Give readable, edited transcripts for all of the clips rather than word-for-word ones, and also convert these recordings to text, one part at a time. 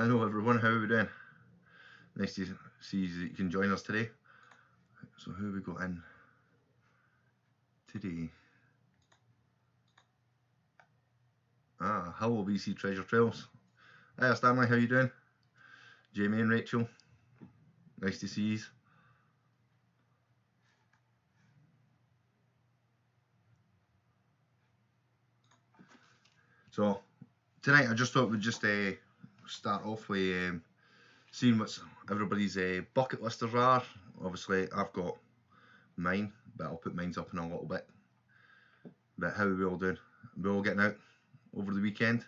Hello everyone, how are we doing? Nice to see that you can join us today. So who have we got in today? Hello BC Treasure Trails. Hiya Stanley, how you doing? Jamie and Rachel, nice to see you. So tonight I just thought we'd just start off with seeing what everybody's bucket listers are. Obviously I've got mine, but I'll put mine up in a little bit. But how are we all doing? We all getting out over the weekend?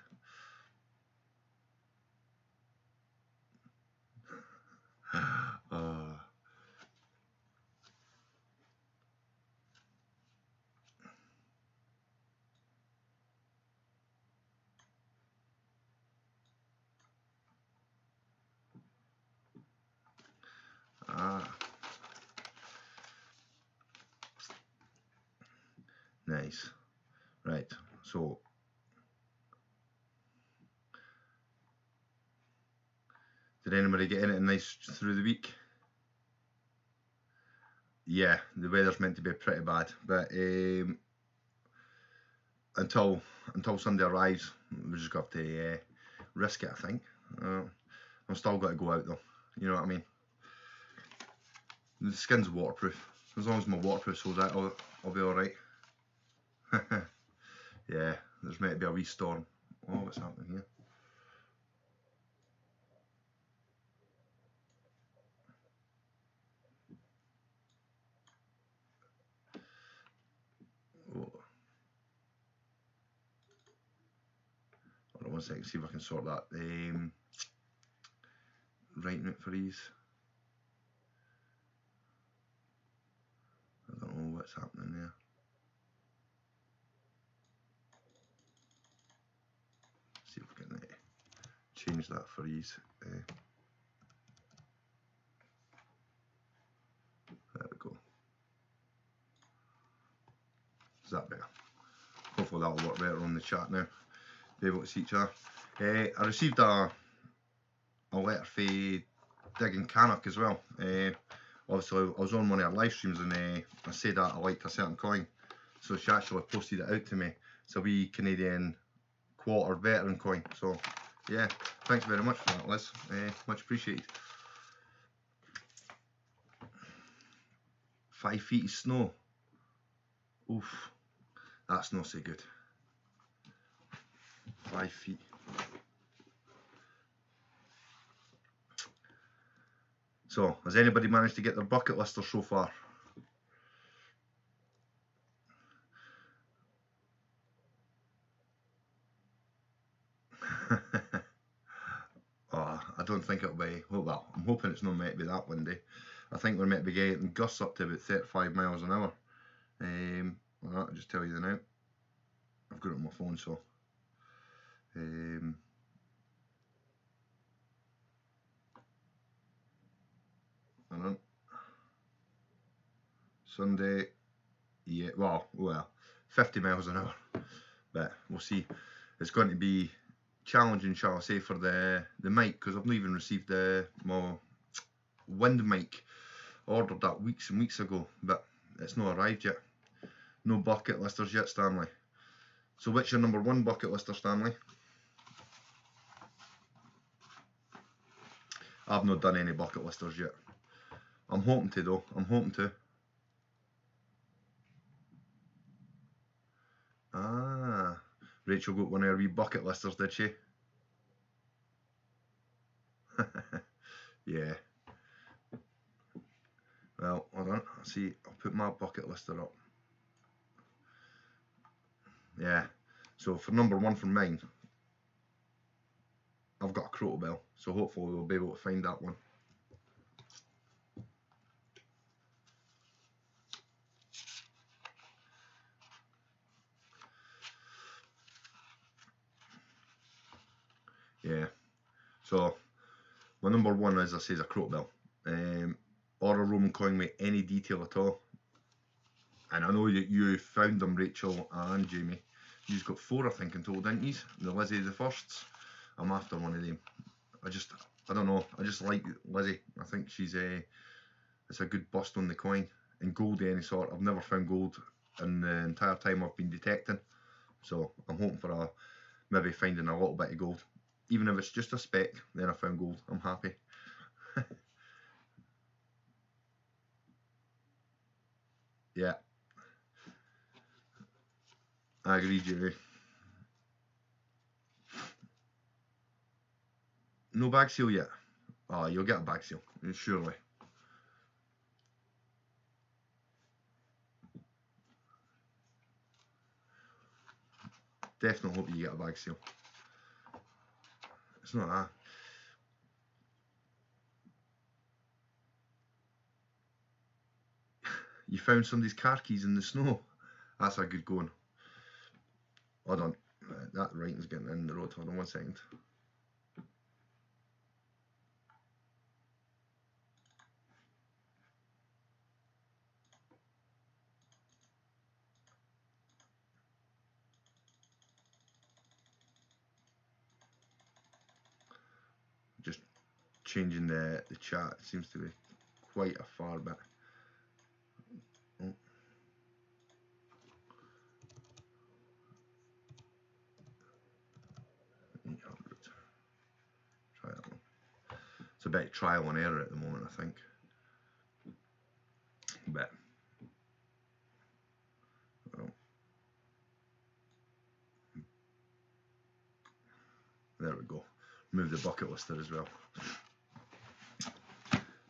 Nice. Right, so did anybody get anything nice through the week? Yeah, the weather's meant to be pretty bad, but until somebody arrives, we just got to risk it. I think I'm still got to go out though. You know what I mean? The skin's waterproof. As long as my waterproof holds out, I'll be all right. Yeah, there's meant to be a wee storm. Oh, what's happening here? Oh. Hold on 1 second, see if I can sort that. Writing it for these. I don't know what's happening there. See if we can change that for ease. There we go. Is that better? Hopefully that'll work better on the chat now. Be able to see each other. I received a letter for Digging Cannock as well. Obviously I was on one of her live streams and I said that I liked a certain coin, so she actually posted it out to me. It's a wee Canadian quarter veteran coin. So yeah, thanks very much for that, Liz. Much appreciated. 5 feet of snow. Oof, that's not so good. 5 feet. So, has anybody managed to get their bucket lister so far? I don't think it'll be, well, I'm hoping it's not meant to be that windy. I think we're meant to be getting gusts up to about 35 miles an hour. Well, I'll just tell you now. I've got it on my phone, so. Hang on. Sunday, yeah, well, 50 miles an hour. But we'll see. It's going to be challenging, shall I say, for the mic, because I've not even received my wind mic. Ordered that weeks and weeks ago, but it's not arrived yet. No bucket listers yet, Stanley. So what's your number one bucket lister, Stanley? I've not done any bucket listers yet. I'm hoping to though. I'm hoping to. Rachel got one of her wee bucket listers, did she? Yeah. Well, hold on. See, I'll put my bucket lister up. Yeah. So for number one from mine, I've got a Crotobel. So hopefully we'll be able to find that one. Yeah. So my number one, as I say, is a Crotobel. Or a Roman coin with any detail at all. And I know that you found them, Rachel and Jamie. You've got 4, I think, in total, didn't you? The Lizzie the Firsts. I'm after one of them. I don't know. I just like Lizzie. I think she's it's a good bust on the coin. And gold of any sort, I've never found gold in the entire time I've been detecting. So I'm hoping for maybe finding a little bit of gold. Even if it's just a speck, then I found gold. I'm happy. Yeah, I agree, Jerry. No bag seal yet? Oh, you'll get a bag seal, surely. Definitely hope you get a bag seal. It's not that. You found somebody's car keys in the snow. That's a good going. Hold on. That writing's getting in the road. Hold on 1 second. Just changing the chat. It seems to be quite a far bit. Oh. Try that one. It's a bit of trial and error at the moment, I think. But well, there we go. Move the bucket lister as well.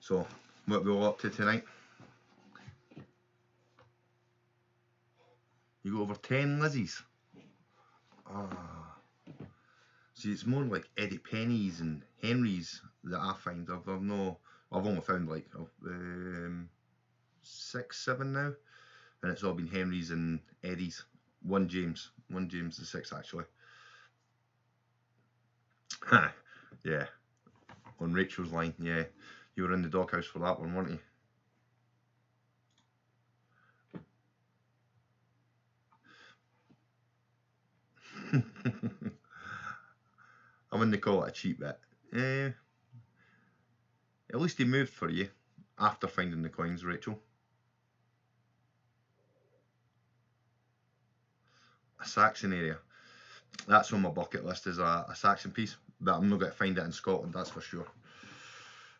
So, what we're up to tonight? You got over 10 Lizzies. Ah. See, it's more like Eddie Penny's and Henry's that I find. I've only found like 6, 7 now, and it's all been Henry's and Eddie's. One James the 6th actually. Yeah, on Rachel's line. Yeah, you were in the doghouse for that one, weren't you? I wouldn't call it a cheap bet. At least he moved for you after finding the coins, Rachel. A Saxon area. That's on my bucket list as a Saxon piece, but I'm not going to find it in Scotland, that's for sure.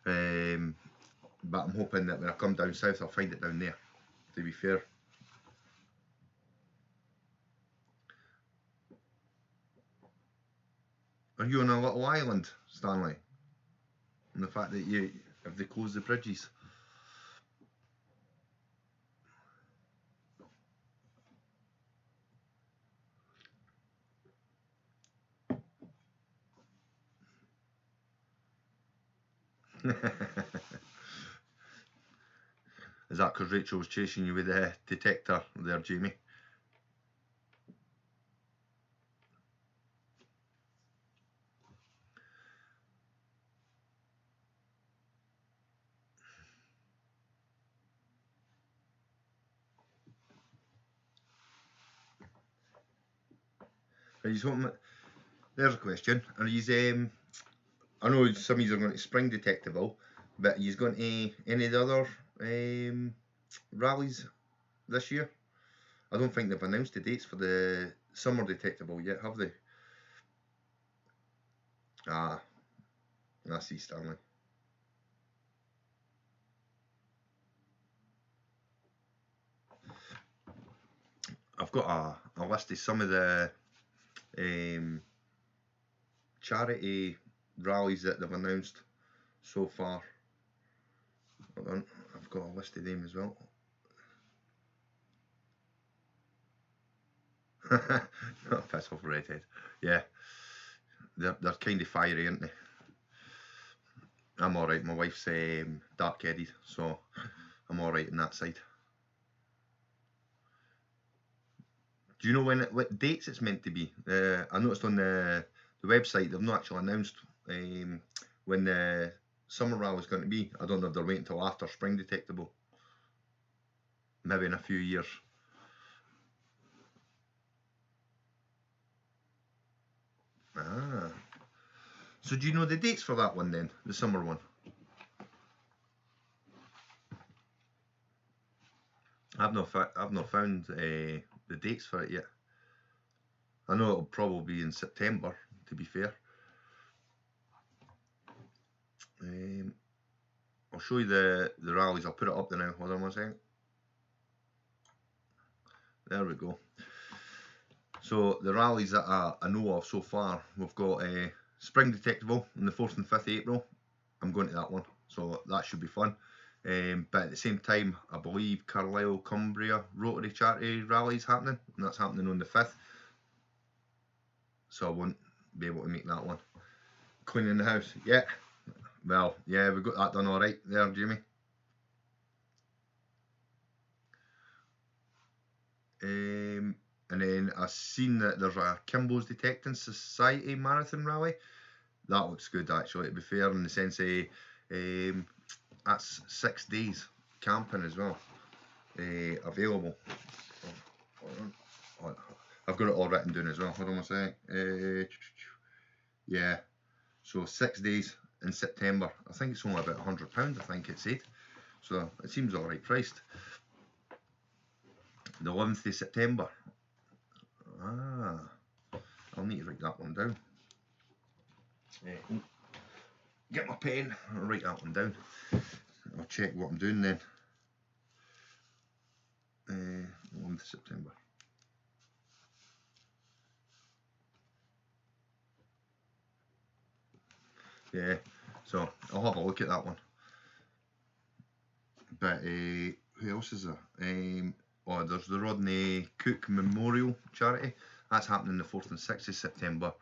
But I'm hoping that when I come down south, I'll find it down there, to be fair. Are you on a little island, Stanley? And the fact that if they close the bridges. Is that because Rachel was chasing you with the detector there, Jamie? Are you hoping? There's a question. Are you? I know some of you are going to spring detectable, but are you going to any of the other rallies this year? I don't think they've announced the dates for the summer detectable yet, have they? Ah, I see, Stanley. I've got a list of some of the charity rallies that they've announced so far. Hold on, I've got a list of them as well. Piss off, redhead. Yeah, they're kind of fiery, aren't they? I'm alright. My wife's dark-headed, so I'm alright on that side. Do you know what dates it's meant to be? I noticed on the website they've not actually announced when the summer rally is going to be. I don't know if they're waiting until after spring detectable. Maybe in a few years. Ah. So do you know the dates for that one then, the summer one? I've not found the dates for it yet. I know it'll probably be in September, to be fair. I'll show you the rallies. I'll put it up there now. Hold on 1 second. There we go. So the rallies that I know of so far, we've got Spring Detectival on the 4th and 5th April. I'm going to that one, so that should be fun. But at the same time, I believe Carlisle Cumbria Rotary Charity Rally is happening, and that's happening on the 5th. So I won't be able to make that one. Cleaning the house, yeah. Well, yeah, we got that done all right there, Jamie. And then I've seen that there's a Kimbo's Detecting Society Marathon Rally. That looks good actually, to be fair, in the sense of that's 6 days camping as well, available. I've got it all written down as well. Hold on a sec. Yeah, so 6 days in September. I think it's only about £100, I think it said. So it seems all right priced. The 11th of September. I'll need to write that one down. Get my pen, I'll write that one down. I'll check what I'm doing then. 11th of September. Yeah, so I'll have a look at that one. But who else is there? Oh, there's the Rodney Cook Memorial Charity. That's happening the 4th and 6th of September.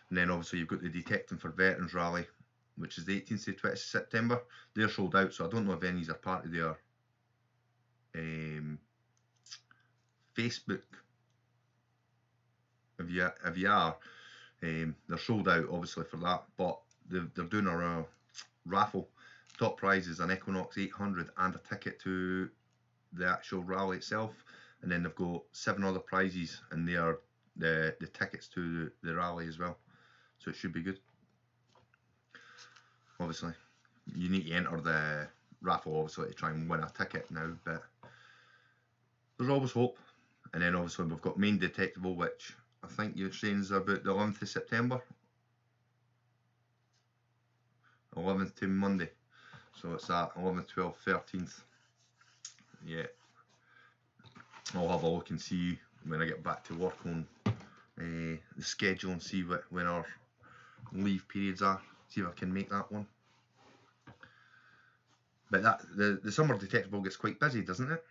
And then obviously you've got the Detecting for Veterans Rally, which is the 18th to 20th of September. They're sold out, so I don't know if any are part of their Facebook. If you are, they're sold out obviously for that, but they're doing a raffle. Top prize is an Equinox 800 and a ticket to the actual rally itself, and then they've got 7 other prizes, and they are the tickets to the rally as well, so it should be good. Obviously you need to enter the raffle obviously to try and win a ticket now, but there's always hope. And then obviously we've got Main Detectable, which I think you're saying is about the 11th of September, 11th to Monday, so it's that 11th, 12th, 13th. Yeah, I'll have a look and see when I get back to work on the schedule and see when our leave periods are, see if I can make that one. But that the Summer Detectable gets quite busy, doesn't it?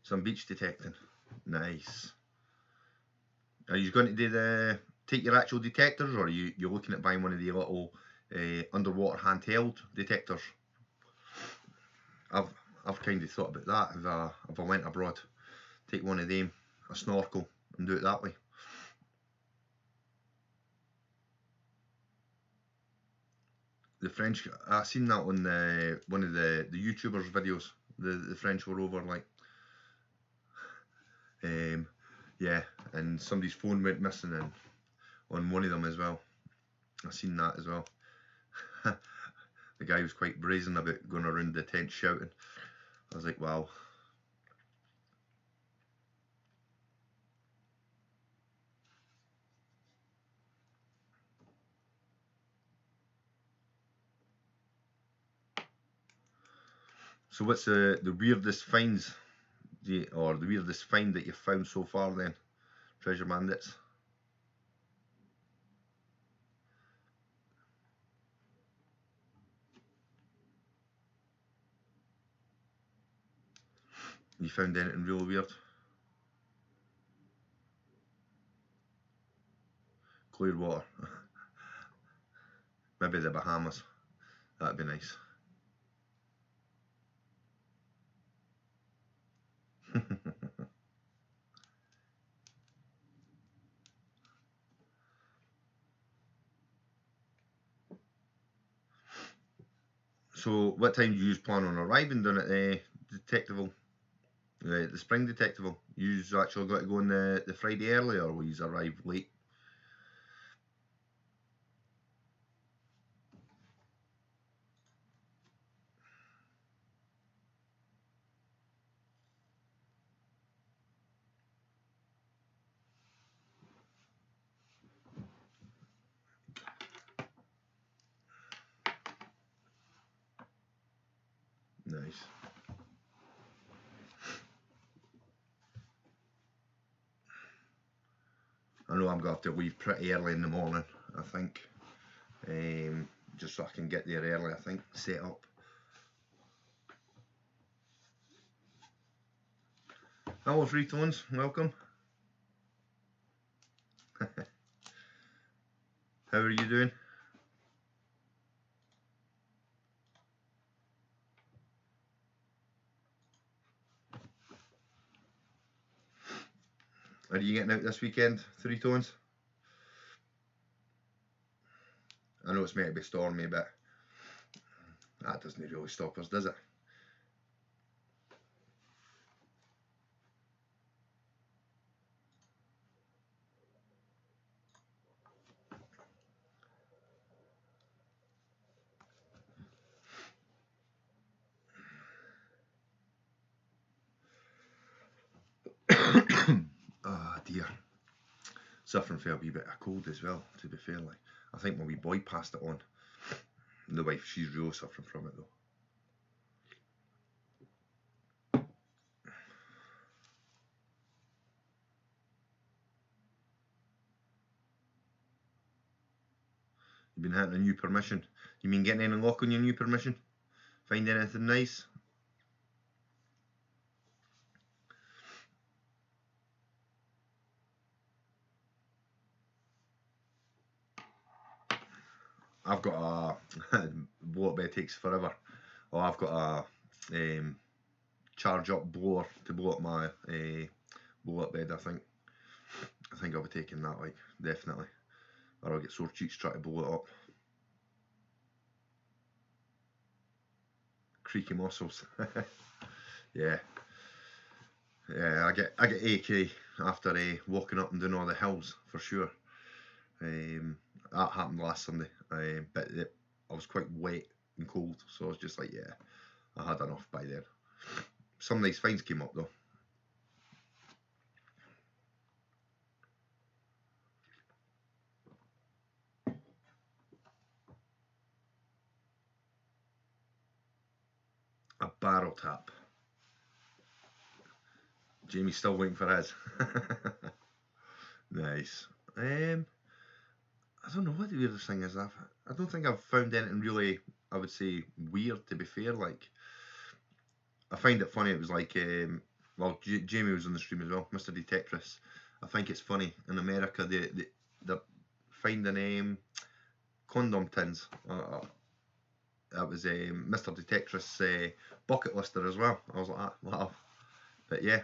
Some beach detecting. Nice. Are you going to do take your actual detectors, or are you're looking at buying one of the little underwater handheld detectors? I've kind of thought about that if I went abroad, take one of them, a snorkel, and do it that way. The French, I seen that on one of the YouTubers' videos. The French were over like, yeah, and somebody's phone went missing and on one of them as well. I seen that as well. The guy was quite brazen about going around the tent shouting. I was like, wow. So what's the weirdest finds, or the weirdest find that you've found so far then, Treasure Bandits? You found anything real weird? clear water. Maybe the Bahamas. That'd be nice. So, what time do you plan on arriving down at the Detectival? The Spring Detectival? You actually got to go on the Friday early, or will you arrive late? Nice. I know I'm going to have to leave pretty early in the morning, I think. Just so I can get there early, I think, set up. Hello, Free Tones, welcome. How are you doing? Are you getting out this weekend, Three Tones? I know it's meant to be stormy, but that doesn't really stop us, does it? Oh dear. Suffering from a wee bit of cold as well, to be fair. Like, I think my wee boy passed it on. The wife, she's really suffering from it though. You've been hitting a new permission. You mean getting any luck on your new permission? Find anything nice? I've got a blow up bed takes forever. Oh, I've got a charge up blower to blow up my blow up bed. I think I'll be taking that, like, definitely, or I'll get sore cheeks trying to blow it up. Creaky muscles. Yeah, yeah. I get achy after walking up and down all the hills for sure. That happened last Sunday, but I was quite wet and cold, so I was just like, yeah, I had enough by then. Some nice finds came up though. A barrel tap. Jamie's still waiting for his. Nice. I don't know what the weirdest thing is. I don't think I've found anything really, I would say, weird, to be fair. Like, I find it funny. It was like, well, Jamie was on the stream as well, Mr. Detectress. I think it's funny in America they're finding condom tins. That was Mr. Detectress bucket lister as well. I was like, ah, wow. But yeah.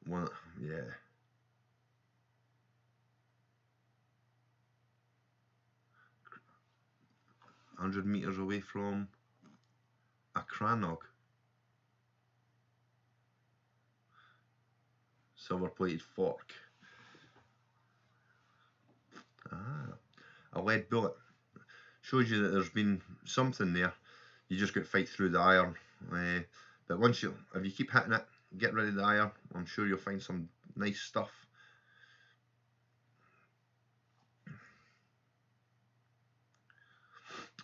Well, yeah. 100 metres away from a crannog. Silver plated fork. Ah, a lead bullet. Shows you that there's been something there. You just got to fight through the iron. But if you keep hitting it, get rid of the iron, I'm sure you'll find some nice stuff.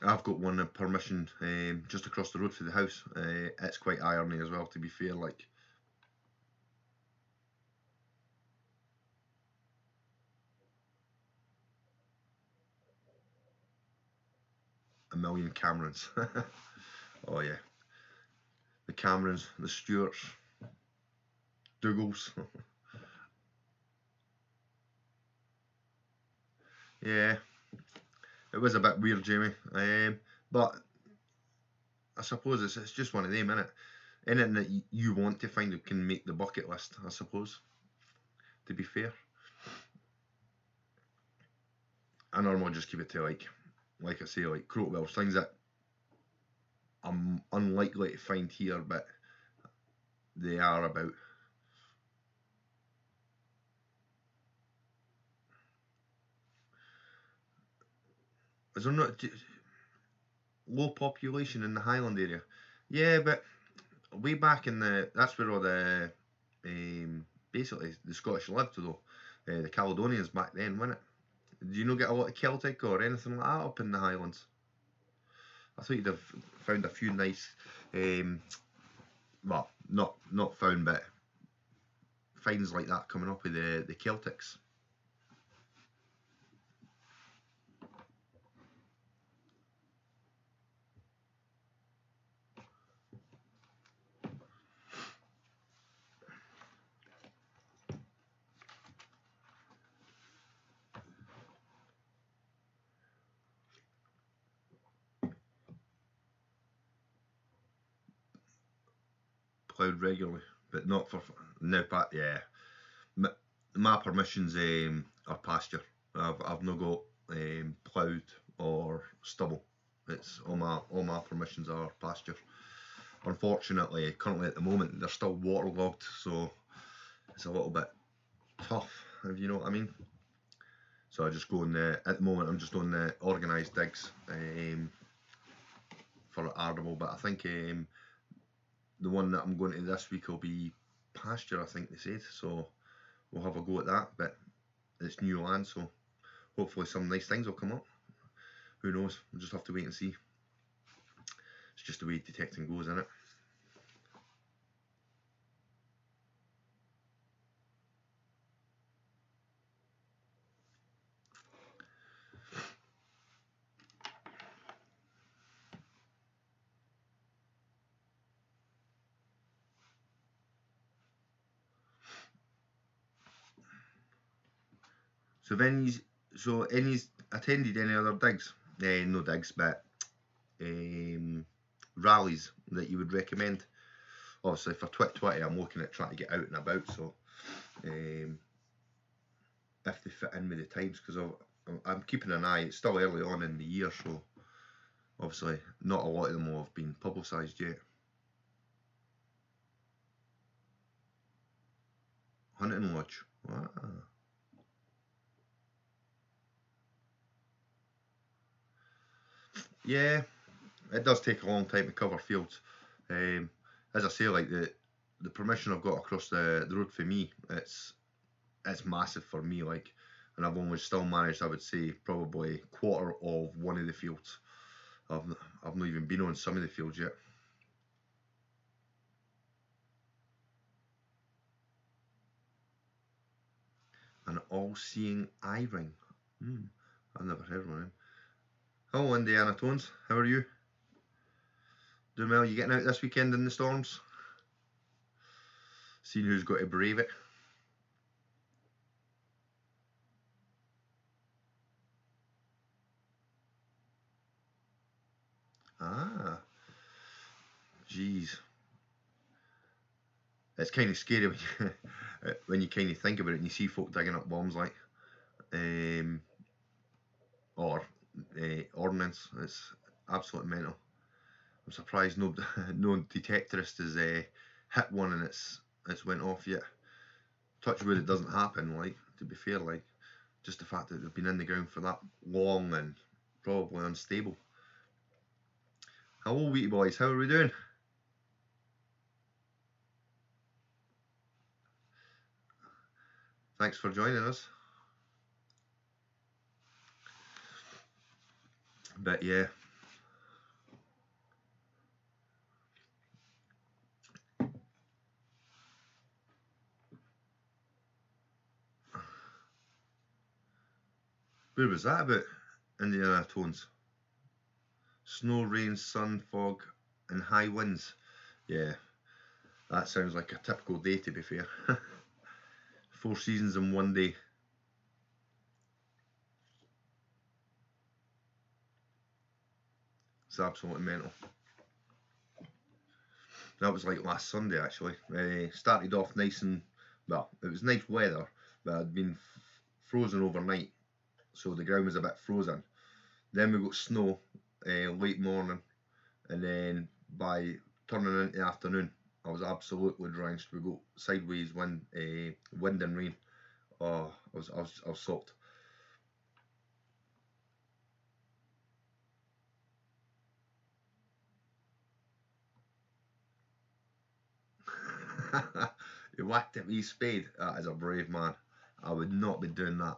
I've got one permission just across the road for the house. It's quite irony as well, to be fair. Like, a million Camerons. Oh yeah, the Camerons, the Stuarts. Dougals. Yeah, it was a bit weird, Jamie. But I suppose it's just one of them, innit? Anything that you want to find that can make the bucket list, I suppose. To be fair, I normally just keep it to like I say, like Crotwells, things that I'm unlikely to find here, but they are about. Is there not low population in the Highland area? Yeah, but way back in that's where all the basically the Scottish lived though. The Caledonians back then, wasn't it? Do you not get a lot of Celtic or anything like that up in the Highlands? I thought you'd have found a few nice, well, not found, but finds like that coming up with the Celtics. Ploughed regularly, but not for now. But yeah, my permissions are pasture. I've not got ploughed or stubble. It's all my permissions are pasture. Unfortunately, currently at the moment they're still waterlogged, so it's a little bit tough, if you know what I mean. So I just go on at the moment I'm just on the organised digs for Ardable, but I think the one that I'm going to this week will be pasture, I think they said, so we'll have a go at that, but it's new land, so hopefully some nice things will come up. Who knows, we'll just have to wait and see. It's just the way detecting goes, isn't it? So any's attended any other digs? No digs, but rallies that you would recommend? Obviously for Twit 20 I'm looking at trying to get out and about, so if they fit in with the times, because I'm keeping an eye. It's still early on in the year, so obviously not a lot of them will have been publicised yet. Hunting Lodge. Wow. Yeah, it does take a long time to cover fields. As I say, like the permission I've got across the road for me, it's massive for me, like, and I've only still managed, I would say, probably quarter of one of the fields. I've not even been on some of the fields yet. An all-seeing eye ring. I've never heard one of them. Hello, Indiana Tones. How are you? Doing well? You getting out this weekend in the storms? Seeing who's got to brave it. Ah, jeez. It's kind of scary when you kind of think about it and you see folk digging up bombs like, or ordnance. It's absolutely mental. I'm surprised no detectorist has hit one and it's went off yet. Touch wood, it doesn't happen. Like, to be fair, like, just the fact that they've been in the ground for that long and probably unstable. Hello, Wheaty Boys. How are we doing? Thanks for joining us. But yeah. Where was that about? Indiana Tones. Snow, rain, sun, fog, and high winds. Yeah. That sounds like a typical day, to be fair. 4 seasons in one day. It's absolutely mental. That was like last Sunday, actually. Started off nice and, well, it was nice weather, but I'd been frozen overnight, so the ground was a bit frozen. Then we got snow late morning, and then by turning into the afternoon, I was absolutely drenched. We got sideways wind and rain. Oh, I was soaked. He whacked it with his spade. That is a brave man. I would not be doing that.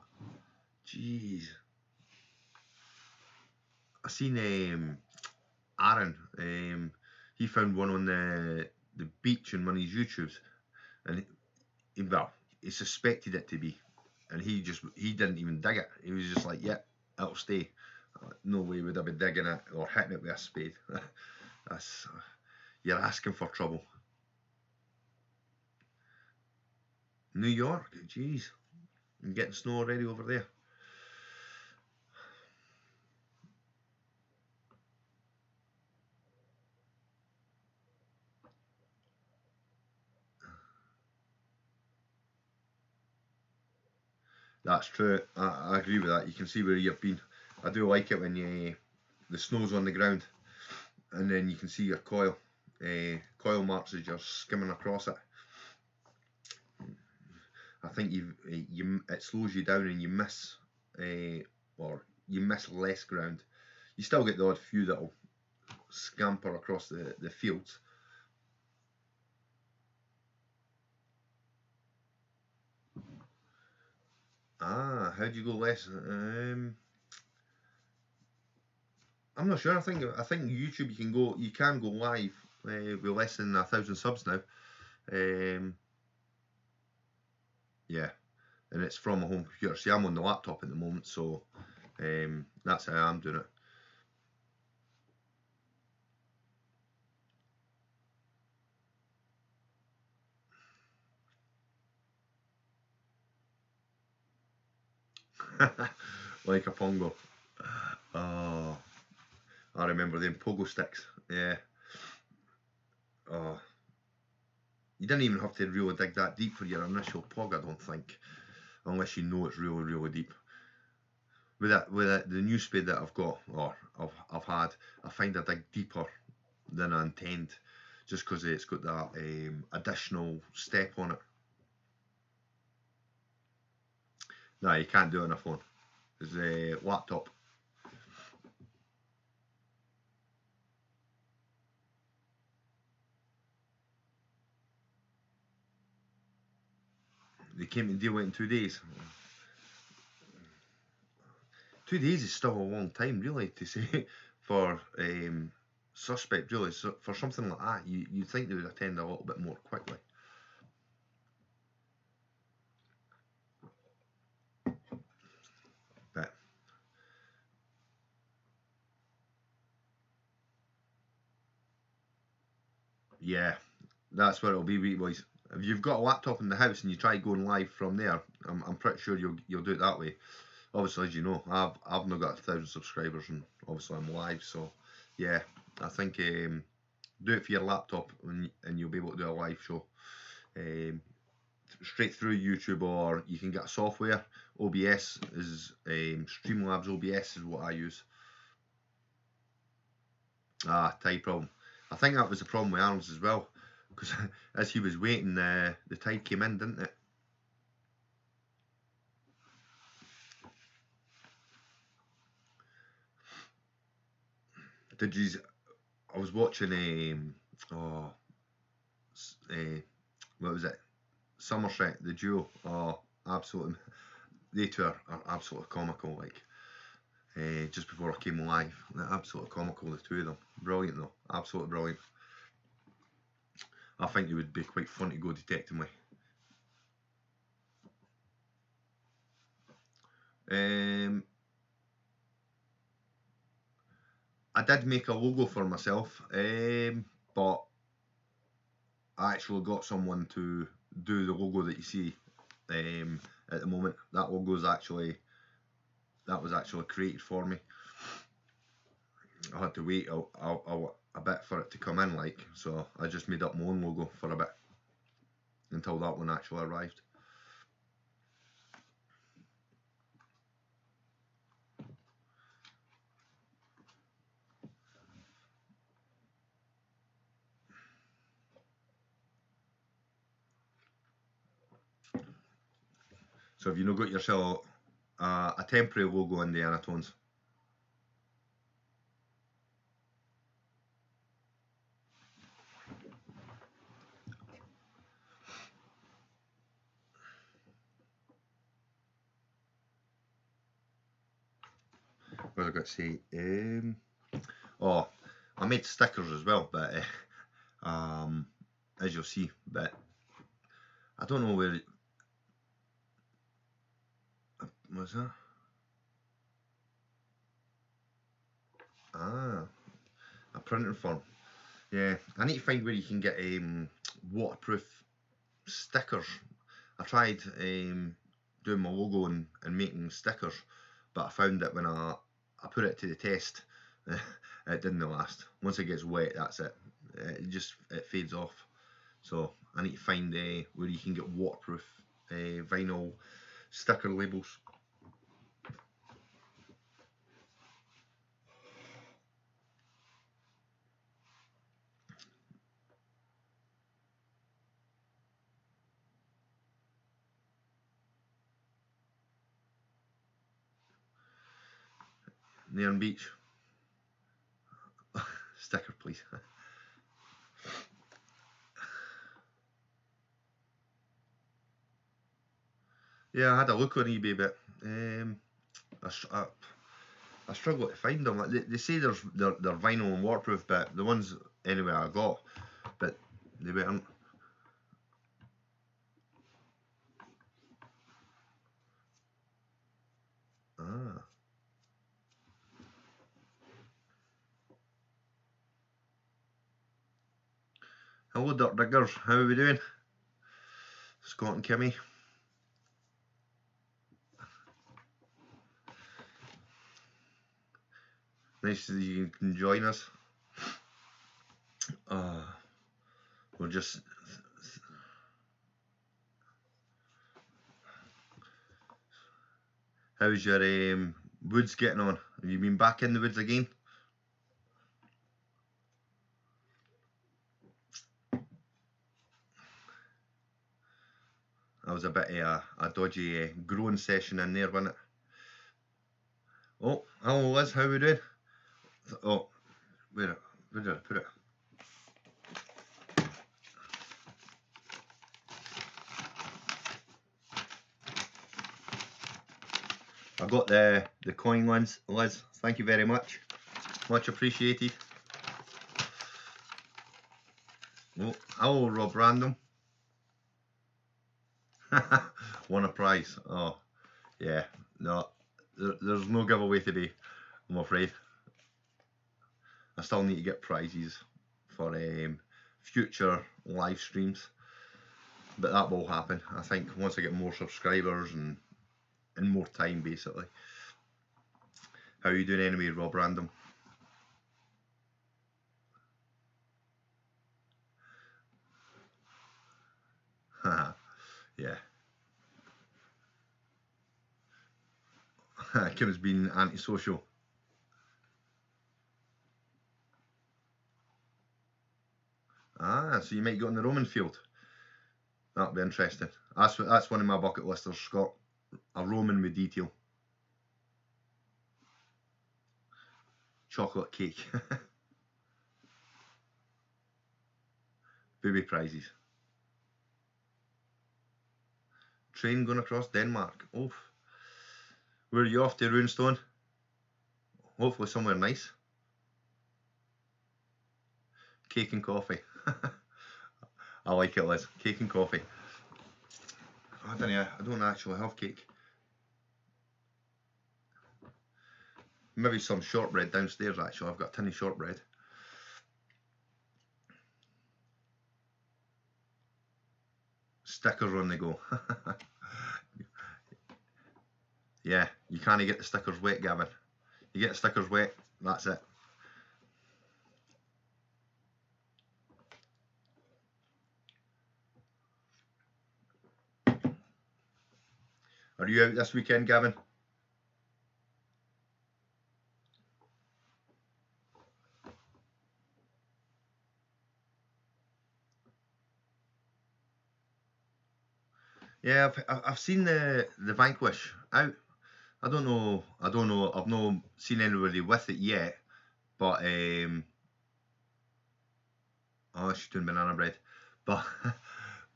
Jeez. I seen Aaron. He found one on the beach in one of his YouTubes, and well, he suspected it to be, and he didn't even dig it. He was just like, "Yeah, it'll stay." No way would I be digging it or hitting it with a spade. That's You're asking for trouble. New York, jeez, I'm getting snow already over there. That's true. I agree with that. You can see where you've been. I do like it when the snow's on the ground, and then you can see your coil marks as you're skimming across it. I think it slows you down and you miss less ground. You still get the odd few that'll scamper across the fields. How do you go less? I'm not sure. I think YouTube you can go live with less than 1,000 subs now. Yeah, and it's from a home computer. See, I'm on the laptop at the moment, so that's how I'm doing it. Like a pongo. Oh, I remember them pogo sticks. Yeah. Oh, you didn't even have to really dig that deep for your initial pog, I don't think, unless you know it's really, really deep. With the new spade that I've got, or I've had, I find I dig deeper than I intend, just because it's got that additional step on it. No, you can't do it on a phone. It's a laptop. They came to deal with it in 2 days. 2 days is still a long time, really, to say for suspect, really. So for something like that, you'd think they would attend a little bit more quickly. But yeah, that's what it'll be, wee boys. If you've got a laptop in the house and you try going live from there, I'm pretty sure you'll do it that way. Obviously, as you know, I've not got 1,000 subscribers, and obviously I'm live, so yeah, I think do it for your laptop, and you'll be able to do a live show straight through YouTube, or you can get a software. OBS is Streamlabs OBS is what I use. Tide problem. I think that was the problem with Aaron's as well, because as he was waiting, the tide came in, didn't it? Did you? I was watching what was it? Somerset, the duo. Oh, absolutely. They two are absolutely comical. Like just before I came live, they're absolutely comical. The two of them, brilliant though, absolutely brilliant. I think it would be quite fun to go detecting with. I did make a logo for myself, but I actually got someone to do the logo that you see at the moment. That logo is actually, that was actually created for me. I had to wait a bit for it to come in, like, so I just made up my own logo for a bit until that one actually arrived. So have you not got yourself a temporary logo in the Anatones? What was I got to say? Oh, I made stickers as well, but as you'll see, but I don't know where. What's that? Ah, a printing firm. Yeah, I need to find where you can get waterproof stickers. I tried doing my logo and making stickers, but I found that when I put it to the test, it didn't last. Once it gets wet, that's it. It fades off. So I need to find where you can get waterproof vinyl sticker labels. Nairn Beach. Sticker, please. Yeah, I had a look on eBay, but I struggle to find them. They say they're vinyl and waterproof, but the ones anyway I got, but they weren't. Ah. Hello, Dirt Diggers. How are we doing? Scott and Kimmy. Nice that you can join us. We're just. How's your woods getting on? Have you been back in the woods again? That was a bit of a dodgy growing session in there, wasn't it? Oh, hello Liz, how are we doing? Oh, where did I put it? I got the coin ones, Liz. Thank you very much. Much appreciated. Oh, hello Rob Random. Won a prize. Oh, yeah. No, there's no giveaway today, I'm afraid. I still need to get prizes for future live streams, but that will happen. I think once I get more subscribers and more time, basically. How are you doing anyway, Rob Random? Yeah. Kim's been antisocial. Ah, so you might go on the Roman field. That'll be interesting. That's one of my bucket listers, Scott. A Roman with detail. Chocolate cake. Booby prizes. Train going across Denmark. Oof. Where are you off to, Runestone? Hopefully somewhere nice. Cake and coffee. I like it, Liz. Cake and coffee. I don't know. I don't actually have cake. Maybe some shortbread downstairs, actually. I've got a tin of shortbread. stickers on the go. Yeah, you can't get the stickers wet, Gavin. You get the stickers wet, that's it. Are you out this weekend, Gavin? Yeah, I've seen the Vanquish out. I don't know. I've not seen anybody with it yet, but oh, she's doing banana bread, but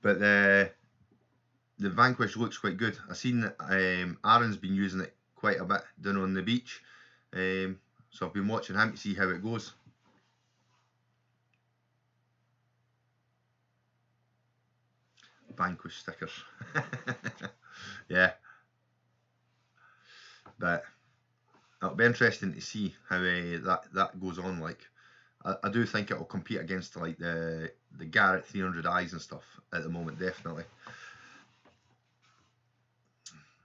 but the Vanquish looks quite good. I've seen Aaron's been using it quite a bit down on the beach, so I've been watching him to see how it goes. Vanquish stickers. Yeah, but it'll be interesting to see how that goes on. Like, I do think it'll compete against like the Garrett 300i's and stuff at the moment, definitely.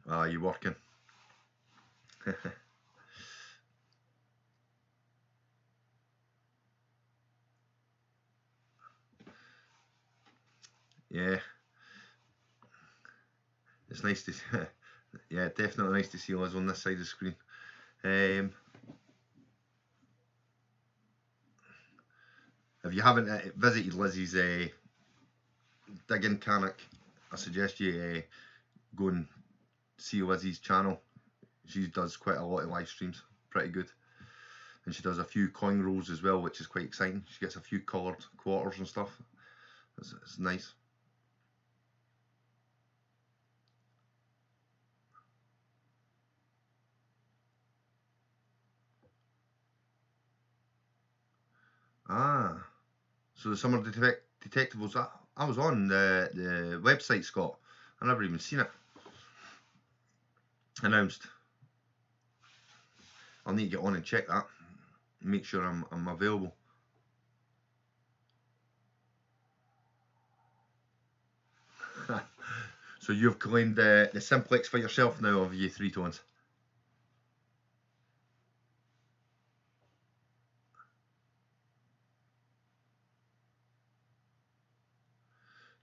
Ah, you working? Yeah, it's nice to yeah, definitely nice to see us on this side of the screen. If you haven't visited Lizzie's Digging Cannock, I suggest you go and see Lizzie's channel. She does quite a lot of live streams, pretty good. And she does a few coin rolls as well, which is quite exciting. She gets a few coloured quarters and stuff. It's nice. Ah, so the Summer Detectives, I was on the website, Scott. I never even seen it announced. I'll need to get on and check that. Make sure I'm available. So you've claimed the simplex for yourself now, of you three tones.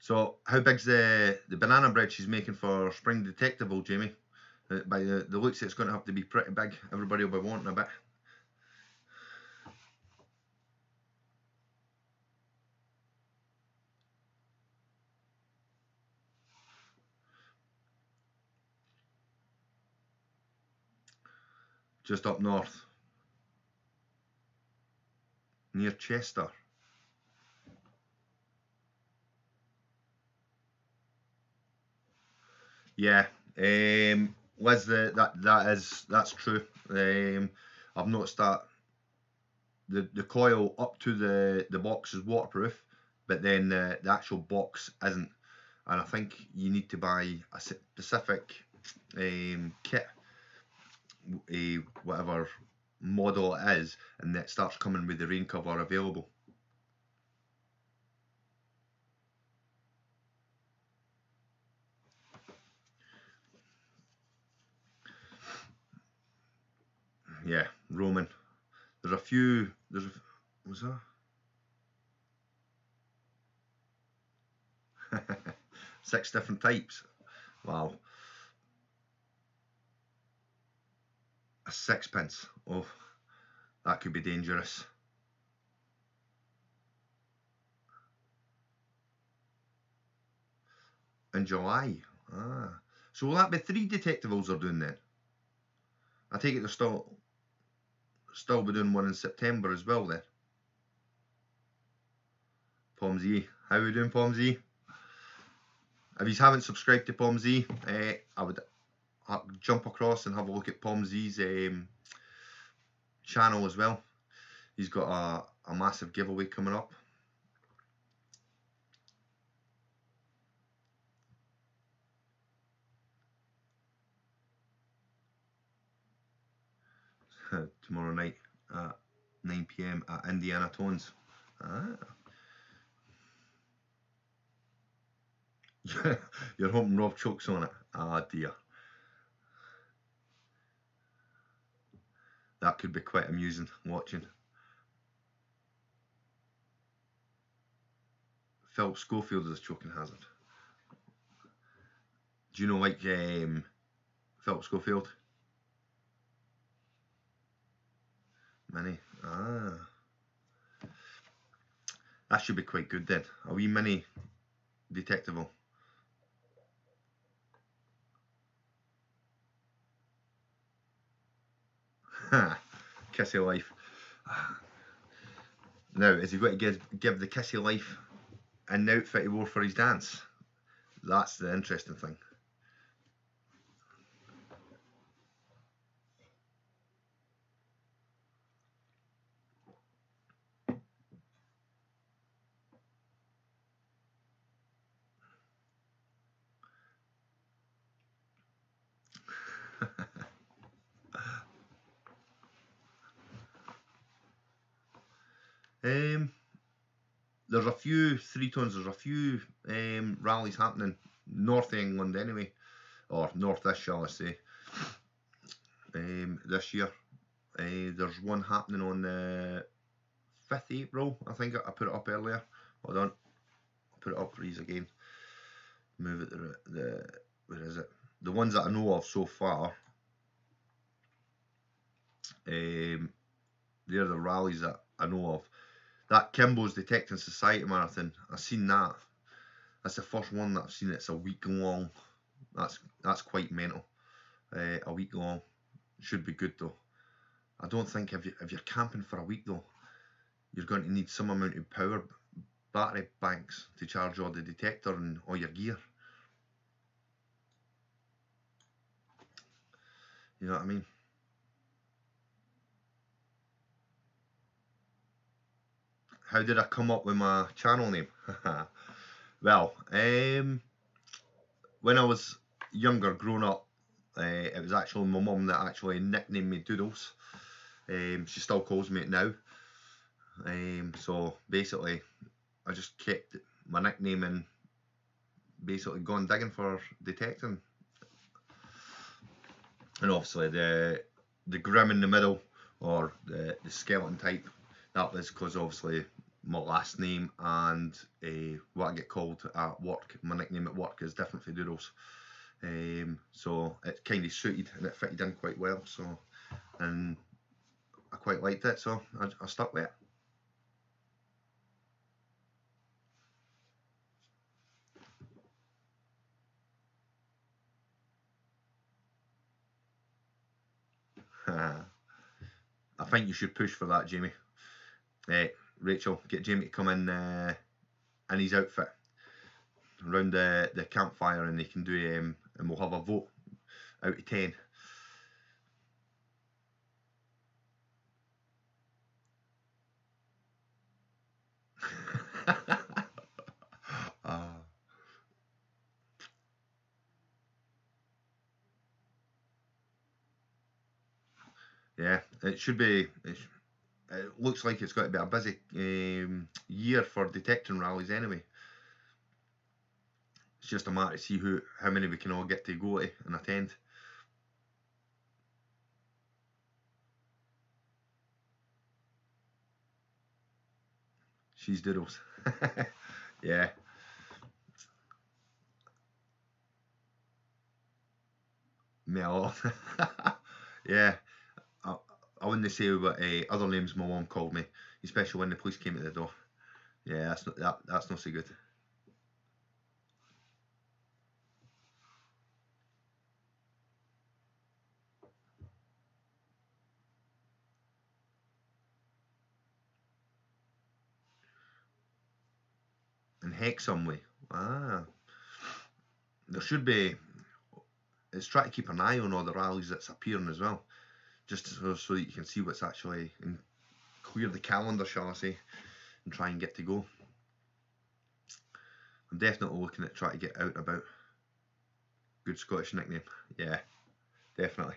So how big's the banana bread she's making for Spring Detectival, Jamie? By the looks, it's going to have to be pretty big. Everybody will be wanting a bit. Just up north, near Chester. Yeah, Liz, that's true. I've noticed that the coil up to the box is waterproof, but then the actual box isn't. And I think you need to buy a specific kit, whatever model it is, and that starts coming with the rain cover available. Yeah, Roman. There's a few. Was there 6 different types? Wow, a sixpence. Oh, that could be dangerous. In July. Ah, so will that be 3 detectives are doing then? I take it they're still be doing one in September as well then. Pomsy, how are we doing, Pomsy? If you haven't subscribed to Pomsy, I would jump across and have a look at Pomsy's channel as well. He's got a massive giveaway coming up. Tomorrow night at 9 PM at Indiana Tones. Ah. You're hoping Rob chokes on it. Ah dear. That could be quite amusing watching. Philip Schofield is a choking hazard. Do you know like Philip Schofield? Mini. Ah. That should be quite good then. A wee mini detectable. Kissy life. Now, is he going to give the Kissy life an outfit he wore for his dance? That's the interesting thing. There's a few three tones. There's a few rallies happening north of England anyway, or north-ish, shall I say. This year, there's one happening on the 5th April. I think I put it up earlier. Hold on, I'll put it up for you again. Move it to the where is it? The ones that I know of so far. They're the rallies that I know of. That Kimbo's Detecting Society Marathon, I've seen that. That's the first one that I've seen. It's a week long. That's quite mental. A week long should be good though. I don't think if you're camping for a week though, you're going to need some amount of power battery banks to charge all the detector and all your gear. You know what I mean? How did I come up with my channel name? Well, when I was younger, growing up, it was actually my mum that actually nicknamed me Doodles. She still calls me it now. So basically, I just kept my nickname and basically gone digging for detecting. And obviously the grim in the middle, or the skeleton type, that was because obviously my last name and what I get called at work, my nickname at work is different for Doodles. So it kind of suited and it fitted in quite well. So, and I quite liked it, so I stuck with it. I think you should push for that, Jamie. Rachel, get Jamie to come in his outfit around the campfire, and they can do and we'll have a vote out of 10. Yeah, it should be. It looks like it's got to be a busy year for detecting rallies anyway. It's just a matter to see how many we can all get to go to and attend. She's Doodles. Yeah. Mel. Yeah. I wouldn't say what other names my mum called me, especially when the police came at the door. Yeah, that's not so good. And Hexham way. Ah. There should be. It's try to keep an eye on all the rallies that's appearing as well, just so that you can see what's actually and clear the calendar, shall I say, and try and get to go. I'm definitely looking at trying to get out and about. Good Scottish nickname. Yeah, definitely.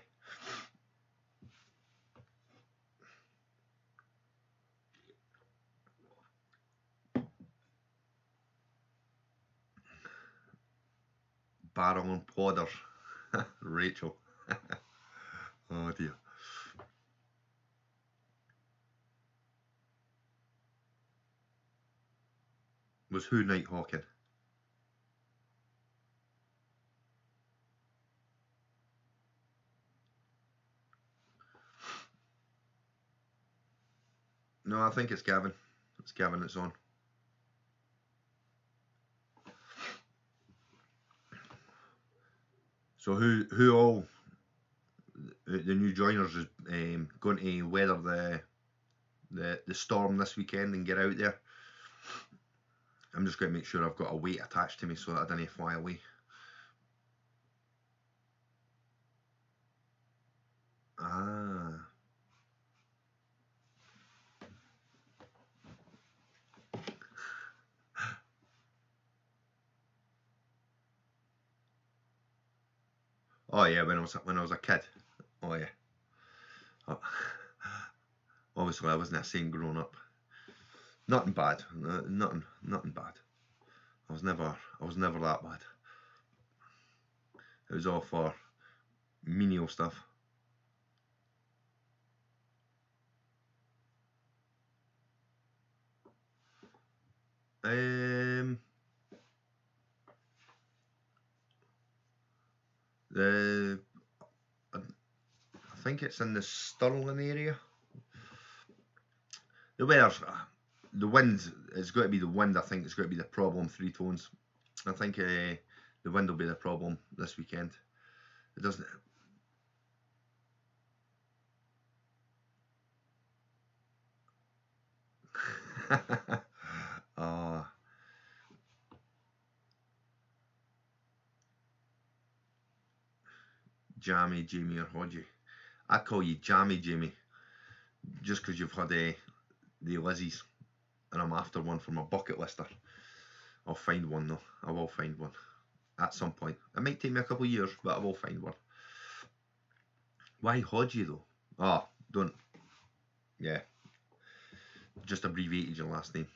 barrel and plodder. Rachel. Oh dear. Was who night hawking? No, I think it's Gavin. It's Gavin that's on. So who all the new joiners is going to weather the storm this weekend and get out there? I'm just going to make sure I've got a weight attached to me so that I don't fly away. Ah. Oh yeah, when I was a kid. Oh yeah. Oh. Obviously, I wasn't a saint growing up. Nothing bad. Nothing bad. I was never that bad. It was all for menial stuff. I think it's in the Stirling area. The weather's, the wind, it's got to be the wind. I think it's got to be the problem. 3 tones. I think the wind will be the problem this weekend. It doesn't. Oh. Jammy, Jamie, or Hodgie. I call you Jammy, Jamie, just because you've had the Lizzies, and I'm after one for my bucket lister. I'll find one though. I will find one at some point. It might take me a couple of years, but I will find one. Why Hodgie though? Oh, don't. Yeah. Just abbreviated your last name.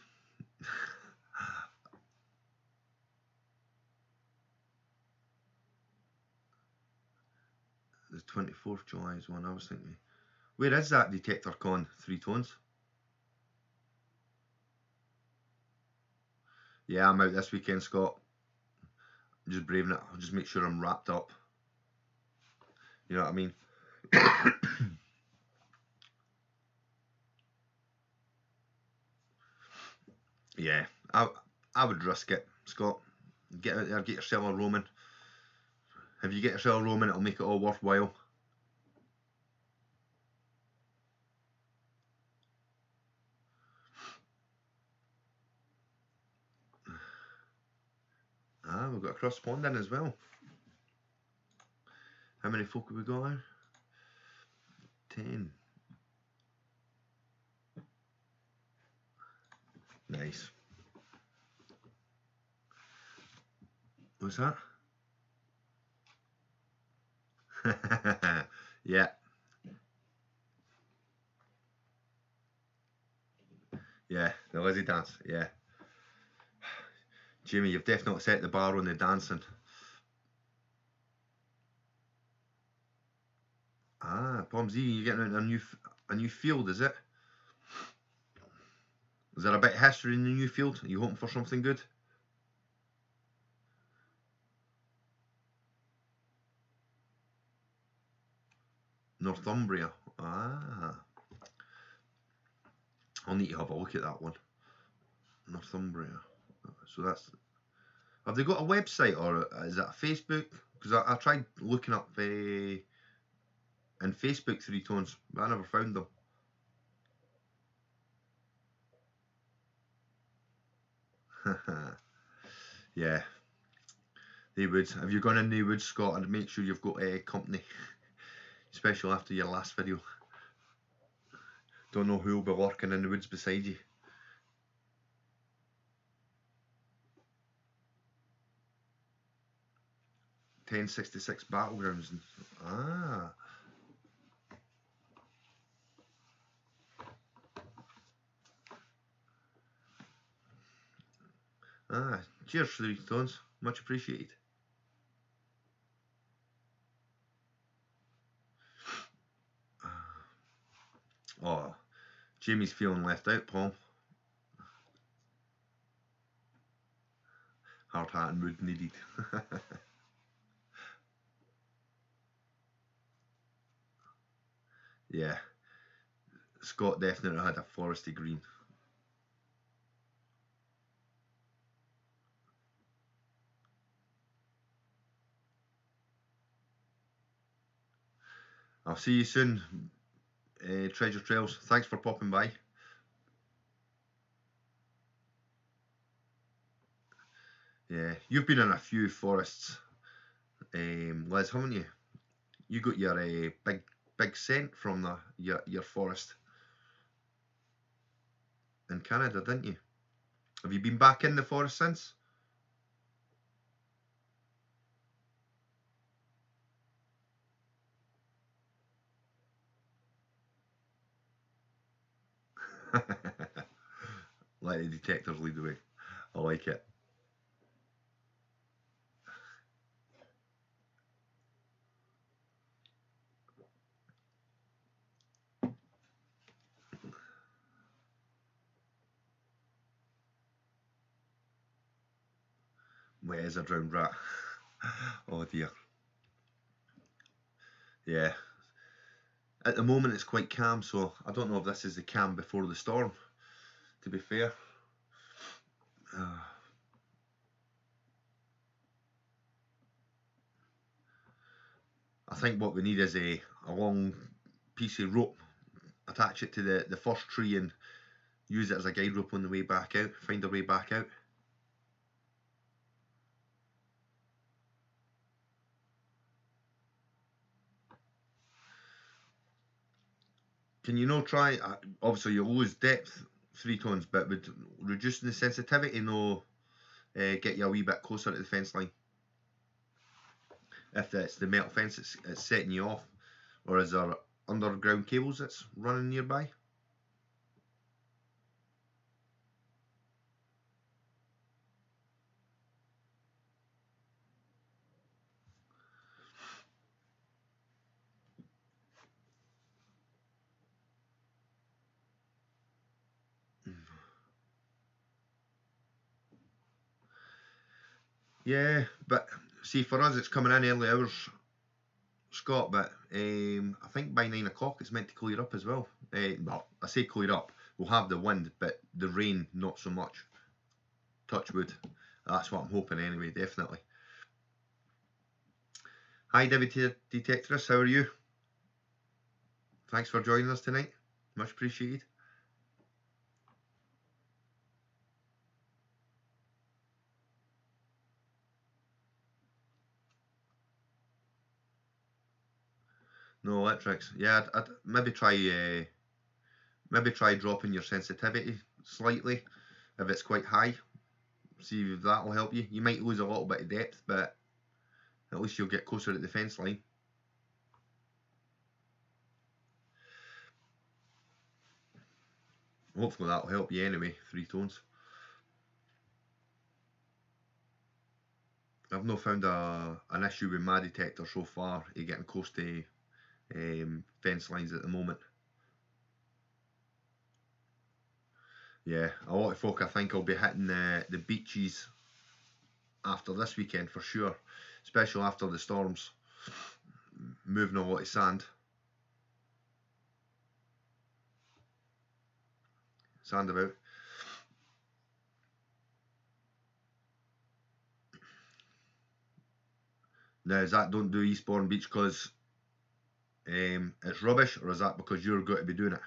The 24th July is one I was thinking. Where is that Detector Con 3 tones? Yeah, I'm out this weekend, Scott. I'm just braving it. I'll just make sure I'm wrapped up. You know what I mean? Yeah, I would risk it, Scott. Get out there, get yourself a Roman. If you get yourself a Roman, it'll make it all worthwhile. Ah, we've got a cross pond in as well. How many folk have we got there? 10. Nice. What's that? Yeah. Yeah, the Lizzie dance, yeah. Jimmy, you've definitely set the bar on the dancing. Ah, Pomsy, you're getting out a new field, is it? Is there a bit of history in the new field? Are you hoping for something good? Northumbria. Ah. I'll need to have a look at that one. Northumbria. So that's. Have they got a website or is it a Facebook? Because I tried looking up in Facebook 3 tones, but I never found them. Yeah. They would. If you're going in the woods, Scott, I'd make sure you've got company. Especially after your last video. Don't know who will be lurking in the woods beside you. "1066 Battlegrounds." Ah. Ah. Cheers, 3 tones. Much appreciated. Oh, Jamie's feeling left out, Paul. Hard hat and mood needed. Yeah, Scott definitely had a foresty green. I'll see you soon, Treasure Trails. Thanks for popping by. Yeah, you've been in a few forests, Liz, haven't you? You got your big scent from your forest in Canada, didn't you? Have you been back in the forest since? Let the detectors lead the way. I like it. Wet as a drowned rat. Oh dear. Yeah. At the moment it's quite calm, so I don't know if this is the calm before the storm, to be fair. I think what we need is a long piece of rope, attach it to the first tree and use it as a guide rope on the way back out, find our way back out. Can you not try, obviously you'll lose depth 3 tones, but would reducing the sensitivity get you a wee bit closer to the fence line? If it's the metal fence it's setting you off, or is there underground cables that's running nearby? Yeah, but see, for us it's coming in early hours, Scott, but I think by 9 o'clock it's meant to clear up as well. Well, I say clear up, we'll have the wind, but the rain not so much. Touch wood. That's what I'm hoping anyway, definitely. Hi Deputy Detectorist, how are you? Thanks for joining us tonight. Much appreciated. No electrics. Yeah, I'd maybe try dropping your sensitivity slightly if it's quite high. See if that'll help you. You might lose a little bit of depth, but at least you'll get closer to the fence line. Hopefully that'll help you anyway, 3 tones. I've not found an issue with my detector so far, getting close to fence lines at the moment. Yeah, a lot of folk I think will be hitting the beaches after this weekend for sure, especially after the storms, moving a lot of sand about. Now, is that don't do Eastbourne Beach because it's rubbish, or is that because you're going to be doing it?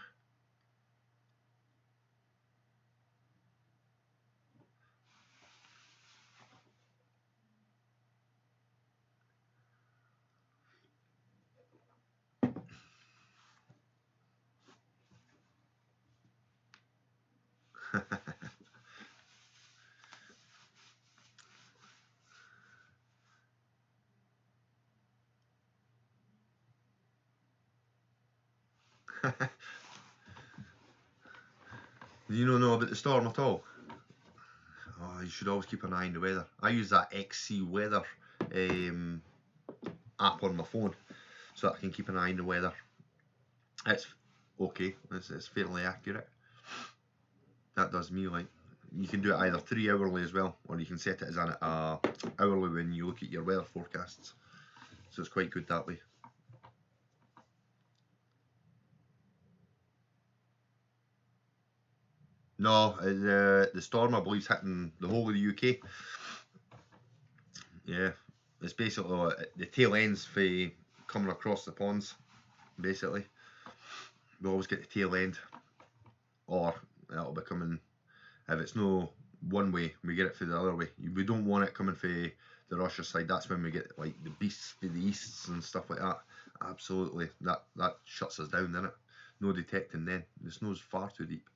Do you not know about the storm at all? Oh, you should always keep an eye on the weather. I use that XC Weather app on my phone so that I can keep an eye on the weather. It's okay. It's fairly accurate. That does me like. You can do it either 3 hourly as well, or you can set it as an hourly when you look at your weather forecasts. So it's quite good that way. No, the storm I believe is hitting the whole of the UK. Yeah, it's basically the tail ends for coming across the ponds. Basically, we always get the tail end, or it'll be coming. If it's no one way, we get it for the other way. We don't want it coming for the Russia side. That's when we get like the beasts for the easts and stuff like that. Absolutely, that shuts us down, doesn't it? No detecting then. The snow's far too deep.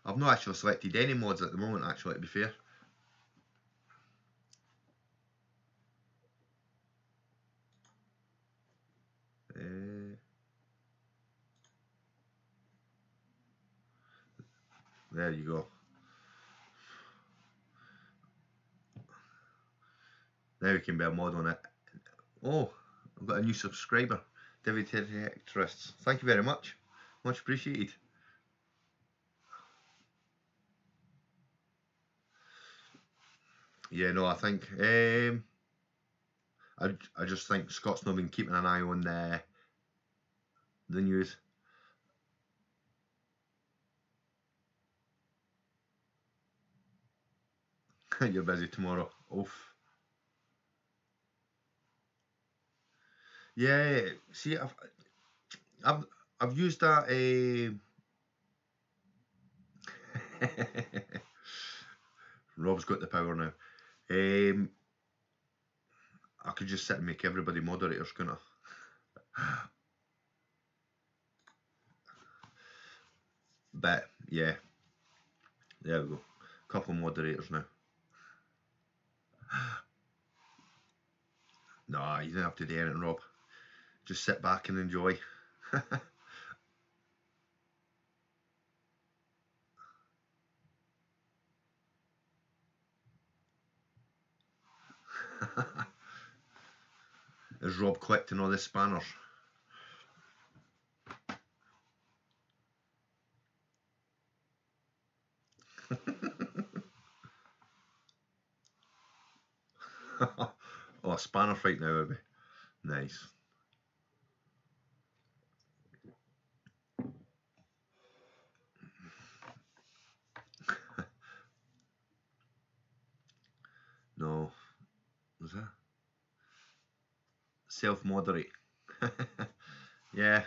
I've not actually selected any mods at the moment, actually, to be fair. There you go. Now we can be a mod on it. Oh, I've got a new subscriber, David Terrorists. Thank you very much. Much appreciated. Yeah, no, I think I just think Scott's not been keeping an eye on the news. You're busy tomorrow. Oof. Yeah. See, I've I've used that. Rob's got the power now. I could just sit and make everybody moderators, couldn't I? But yeah, there we go. Couple moderators now. Nah, you don't have to do anything, Rob. Just sit back and enjoy. Is Rob collecting all the spanners? Oh, a spanner fight now, would be nice. No, was that self-moderate? Yeah,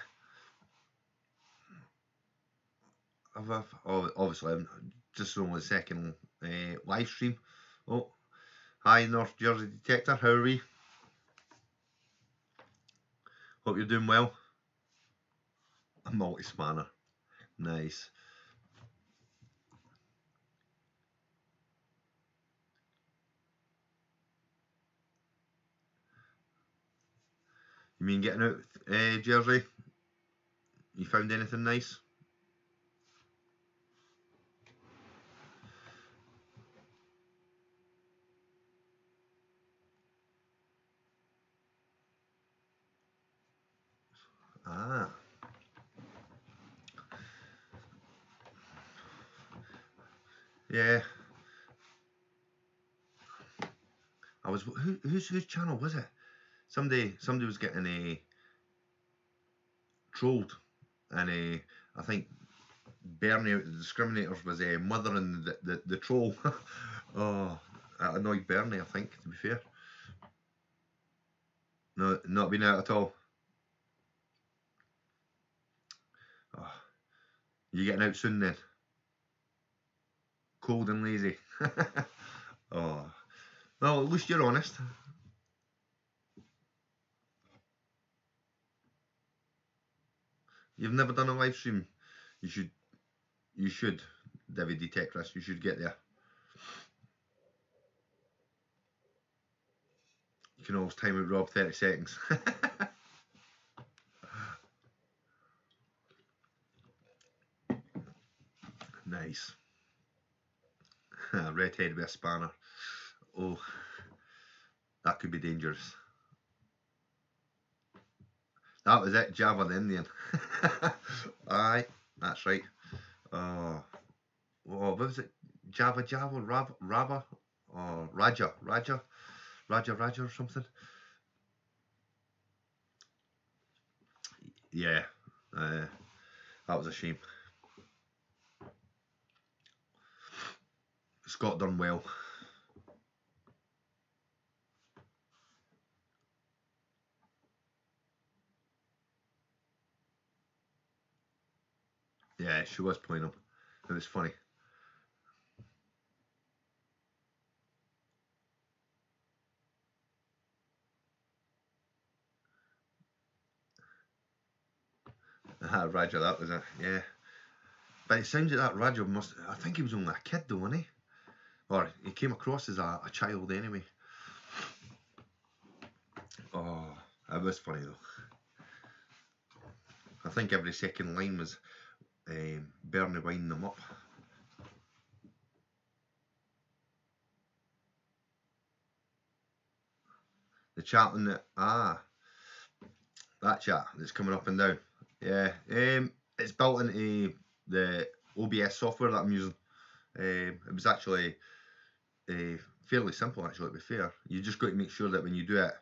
obviously I'm just only the second live stream. Oh, hi North Jersey Detector, how are we? Hope you're doing well. A multi-spanner, nice. You mean getting out, Jersey? You found anything nice? Ah, yeah. I was whose channel was it? Somebody was getting a trolled, and I think Bernie out the discriminators was mothering the troll. Oh, that annoyed Bernie, I think, to be fair. No, not been out at all. Oh, you getting out soon then? Cold and lazy. Oh, well, at least you're honest. You've never done a live stream. You should. You should, David Detectress. You should get there. You can always time out Rob 30 seconds. Nice. Redhead with a spanner. Oh. That could be dangerous. That was it, Java the Indian. Aye, that's right. Oh, what was it? Java, Rava, or Raja or something. Yeah, that was a shame. Scott done well. Yeah, she was playing him. It was funny. Raja, that was it. Yeah. But it sounds like that Raja must. I think he was only a kid though, wasn't he? Or he came across as a child anyway. Oh, that was funny though. I think every second line was Bernie winding them up. The chat on that chat that's coming up and down. Yeah, it's built into the OBS software that I'm using. It was actually fairly simple, actually, to be fair. You just got to make sure that when you do it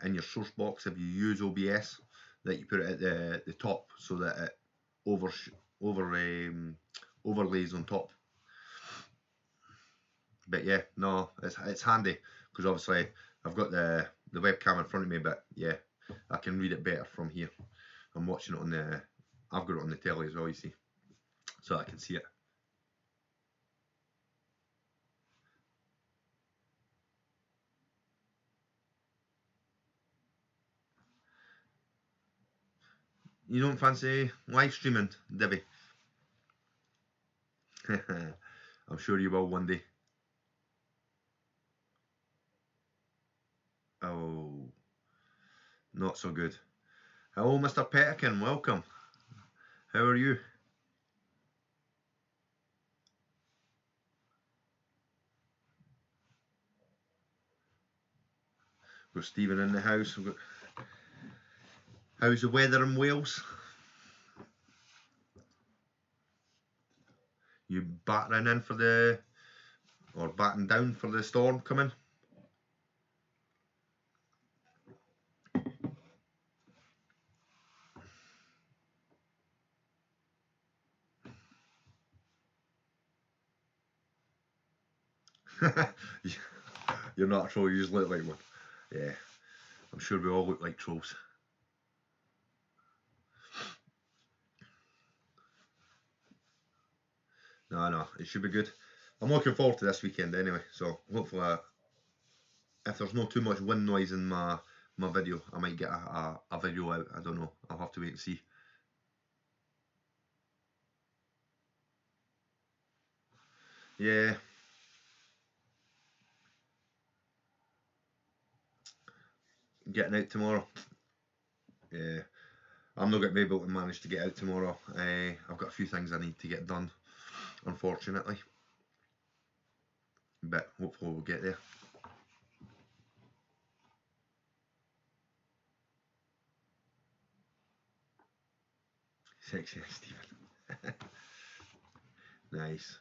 in your source box, if you use OBS, that you put it at the top so that it overlays on top. But yeah, no, it's handy because obviously I've got the webcam in front of me, but yeah, I can read it better from here. I'm watching it on I've got it on the telly as well, you see, so I can see it. You don't fancy live streaming, Debbie? I'm sure you will one day. Oh, not so good. Hello, Mr. Pettican, welcome. How are you? We've got Stephen in the house. How's the weather in Wales? You battering in for or batting down for the storm coming? You're not a troll, you just look like one. Yeah, I'm sure we all look like trolls. No, it should be good. I'm looking forward to this weekend anyway, so hopefully if there's not too much wind noise in my video, I might get a video out. I don't know, I'll have to wait and see. Yeah. Getting out tomorrow. Yeah. I'm not going to be able to manage to get out tomorrow. I've got a few things I need to get done, unfortunately. But hopefully we'll get there. Sexy Stephen. Nice.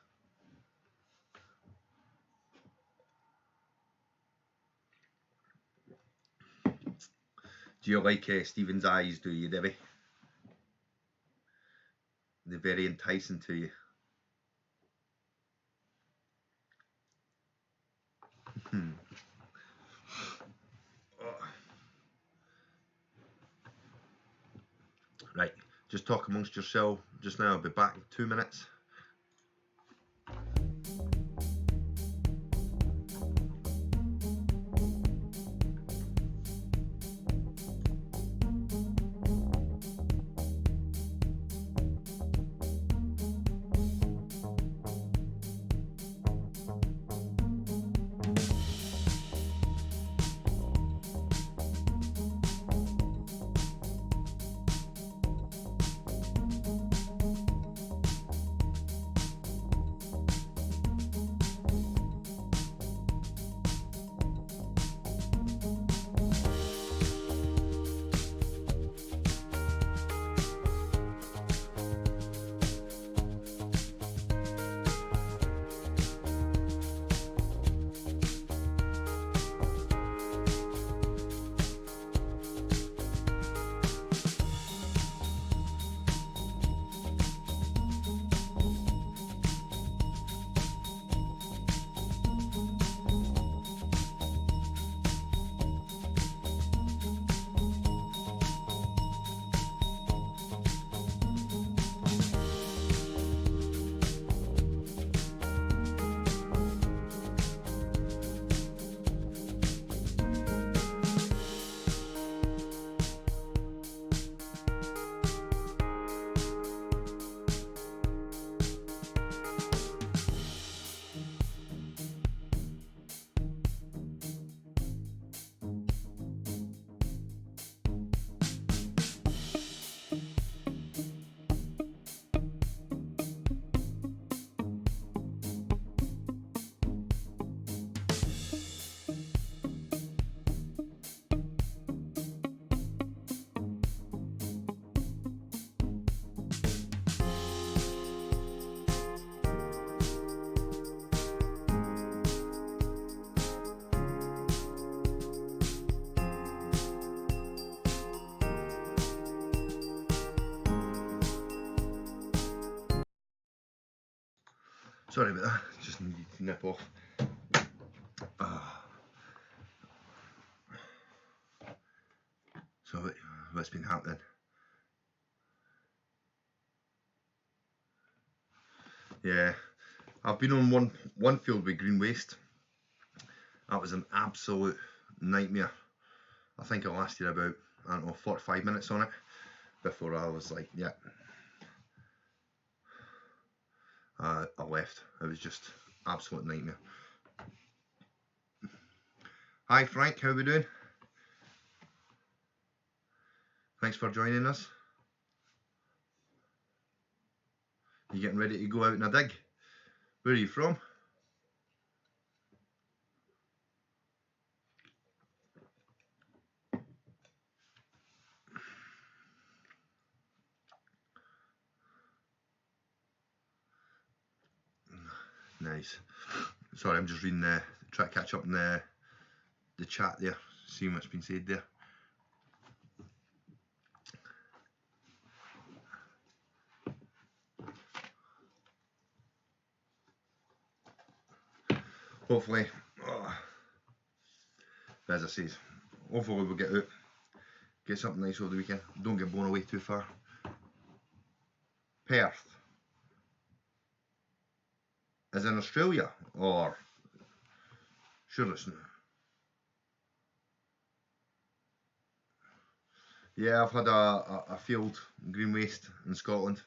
Do you like Stephen's eyes, do you, Debbie? They're very enticing to you. Right, just talk amongst yourself just now. I'll be back in 2 minutes. Sorry about that, just needed to nip off. So what's been happening? Yeah, I've been on one field with green waste. That was an absolute nightmare. I think I lasted about, I don't know, 45 minutes on it before I was like, yeah, I left. It was just absolute nightmare. Hi Frank, how are we doing? Thanks for joining us. You getting ready to go out in a dig? Where are you from? Nice. Sorry, I'm just reading try to catch up in the chat there, seeing what's been said there. Hopefully, as I say, hopefully we'll get out, get something nice over the weekend. Don't get blown away too far. Perth. Is in Australia, or sure it's not. Yeah, I've had a field green waste in Scotland.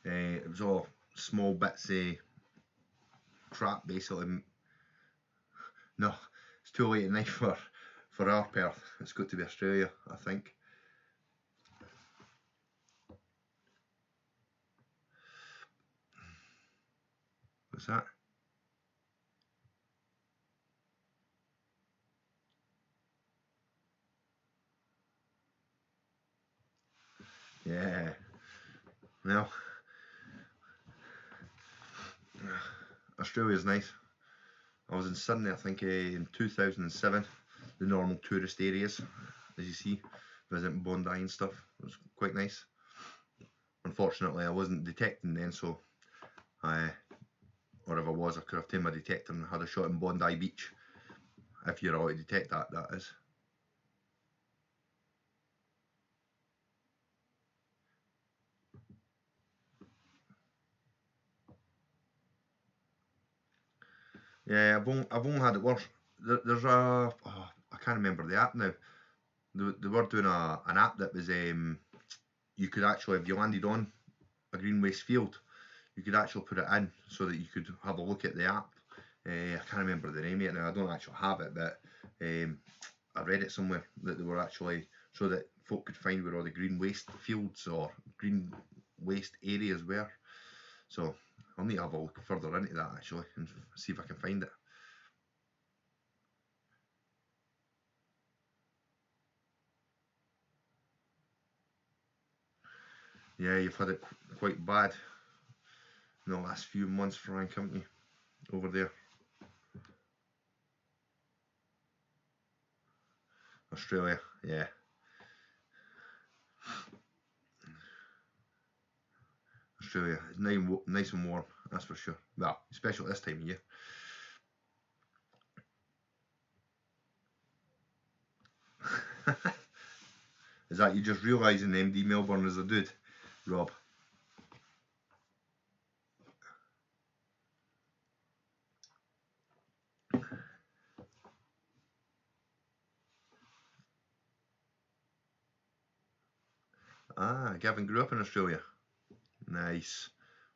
It was all small bits of crap, basically. No, it's too late at night for our Perth. It's got to be Australia, I think. What's that? Yeah. Well, Australia's nice. I was in Sydney, I think, in 2007. The normal tourist areas, as you see, visiting Bondi and stuff. It was quite nice. Unfortunately, I wasn't detecting then, so or if I was, I could have taken my detector and had a shot in Bondi Beach. If you're allowed to detect that, that is. Yeah, I've only had it worse. There's a I can't remember the app now. They were doing an app that was you could actually, if you landed on a green waste field, you could actually put it in so that you could have a look at the app. I can't remember the name of it now. I don't actually have it, but I read it somewhere that they were actually so that folk could find where all the green waste fields or green waste areas were. So I'll need to have a look further into that actually and see if I can find it. Yeah, you've had it quite bad in the last few months, Frank, haven't you? Over there. Australia, yeah. Australia is nice and warm, that's for sure. Well, especially at this time of year. Is that you just realising MD Melbourne is a dude, Rob? Ah, Gavin grew up in Australia. Nice.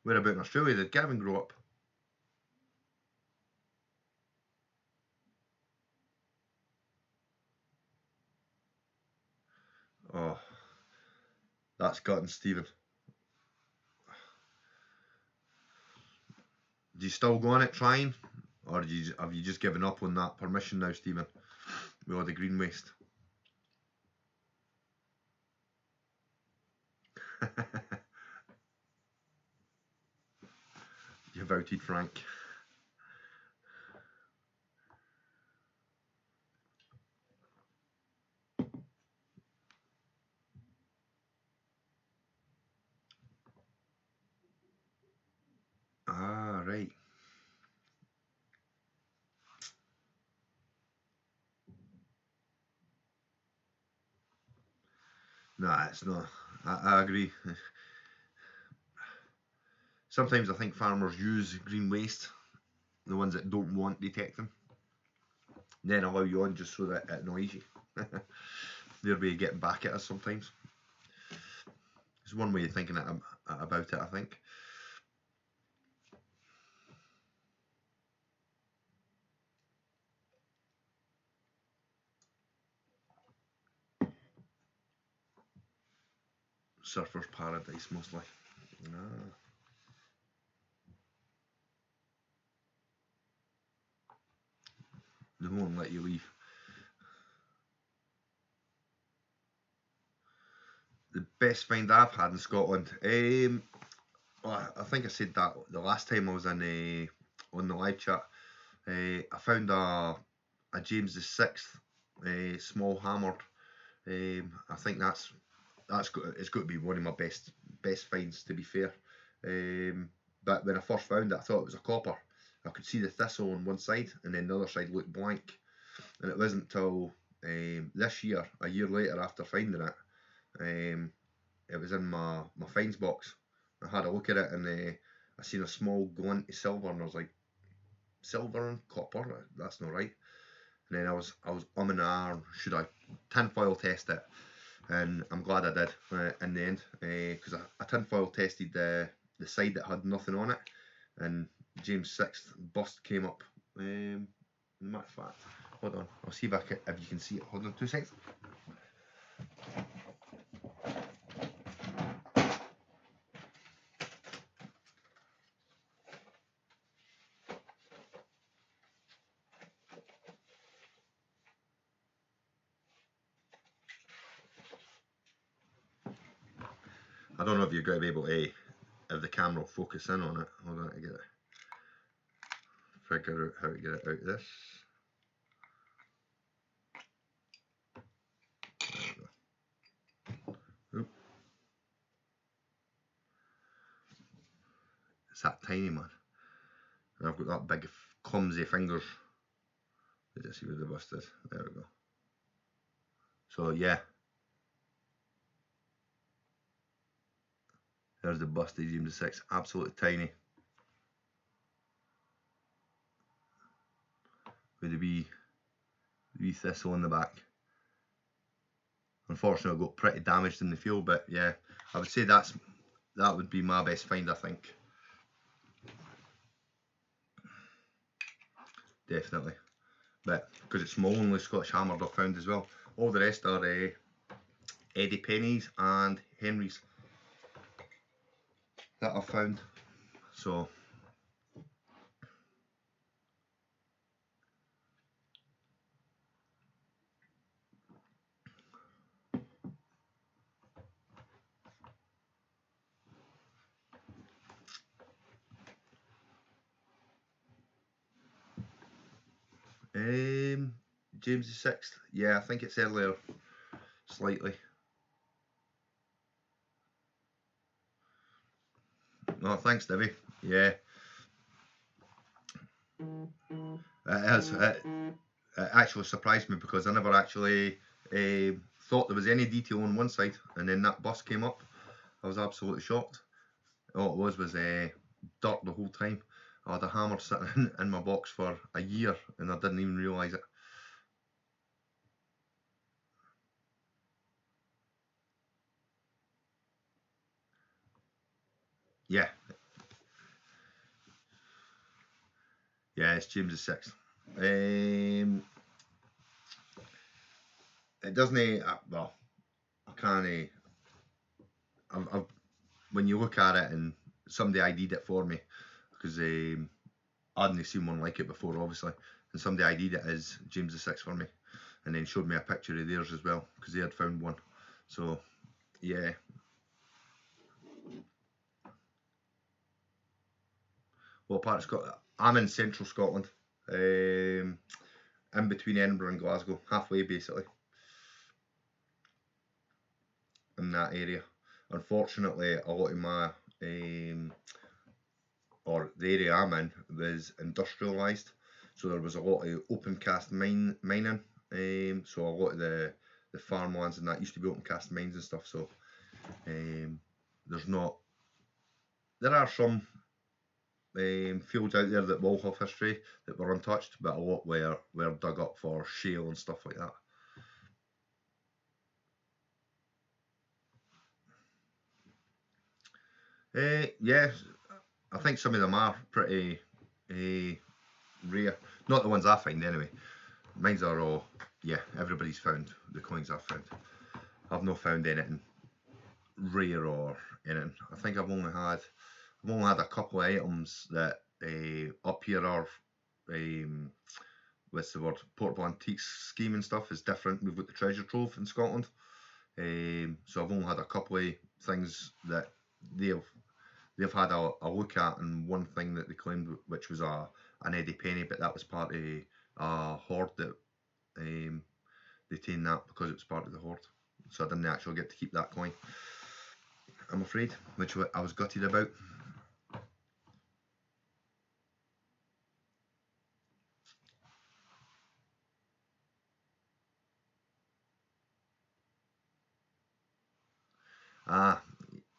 Where about in Australia did Gavin grow up? Oh, that's gutting, Stephen. Do you still go on it trying? Or have you just given up on that permission now, Stephen? With all the green waste? You've outed Frank. Nah, it's not. I agree. Sometimes I think farmers use green waste, the ones that don't want detecting, then allow you on just so that it annoys you. Their way of getting back at us sometimes. It's one way of thinking about it, I think. Surfer's paradise, mostly. Ah. They won't let you leave. The best find I've had in Scotland. Well, I think I said that the last time I was in on the live chat. I found a James VI small hammered. I think it's got to be one of my best finds, to be fair. But when I first found it, I thought it was a copper. I could see the thistle on one side, and then the other side looked blank. And it wasn't until this year, a year later after finding it, it was in my finds box. I had a look at it, and I seen a small glint of silver, and I was like, silver and copper? That's not right. And then I was umming and ahhing, should I tinfoil test it? And I'm glad I did in the end, because I tinfoil tested the side that had nothing on it, and James VI bust came up. Matter of fact, hold on, I'll see if you can see it. Hold on 2 seconds. I don't know if you're going to be able to, if the camera will focus in on it. Hold on, to get it. Figure out how to get it out of this. Oop. It's that tiny, man. And I've got that big, clumsy fingers. Let's see where the bust is. There we go. So yeah, there's the bust of James VI. Absolutely tiny. With the wee thistle in the back. Unfortunately, I got pretty damaged in the field, but yeah, I would say that would be my best find, I think. Definitely. But because it's small, only Scottish hammered I've found as well. All the rest are Eddie Pennies and Henrys that I've found. So James VI, yeah, I think it's earlier, slightly. Oh, thanks, Debbie. Yeah. It actually surprised me because I never actually thought there was any detail on one side, and then that bust came up. I was absolutely shocked. All it was dirt the whole time. I had a hammer sitting in my box for a year, and I didn't even realise it. Yeah. Yeah, it's James VI. It doesn't. Well, I can't. When you look at it, and somebody ID'd it for me, because I hadn't seen one like it before, obviously, and somebody ID'd it as James VI for me, and then showed me a picture of theirs as well, because they had found one. So, yeah. What part of Scotland? I'm in central Scotland, in between Edinburgh and Glasgow, halfway basically, in that area. Unfortunately, a lot of my or the area I'm in was industrialised, so there was a lot of open cast mining. So a lot of the the farmlands and that used to be open cast mines and stuff. So there's not. There are some fields out there that will have history that were untouched, but a lot were dug up for shale and stuff like that. Yeah, I think some of them are pretty rare. Not the ones I find anyway. Mines are all, yeah, everybody's found the coins I've found. I've not found anything rare or anything. I think I've only had a couple of items that up here are what's the word, portable antiques scheme and stuff is different. We've got the treasure trove in Scotland. So I've only had a couple of things that they've had a look at, and one thing that they claimed which was an Eddie Penny, but that was part of a hoard that they taken that because it was part of the hoard. So I didn't actually get to keep that coin, I'm afraid, which I was gutted about.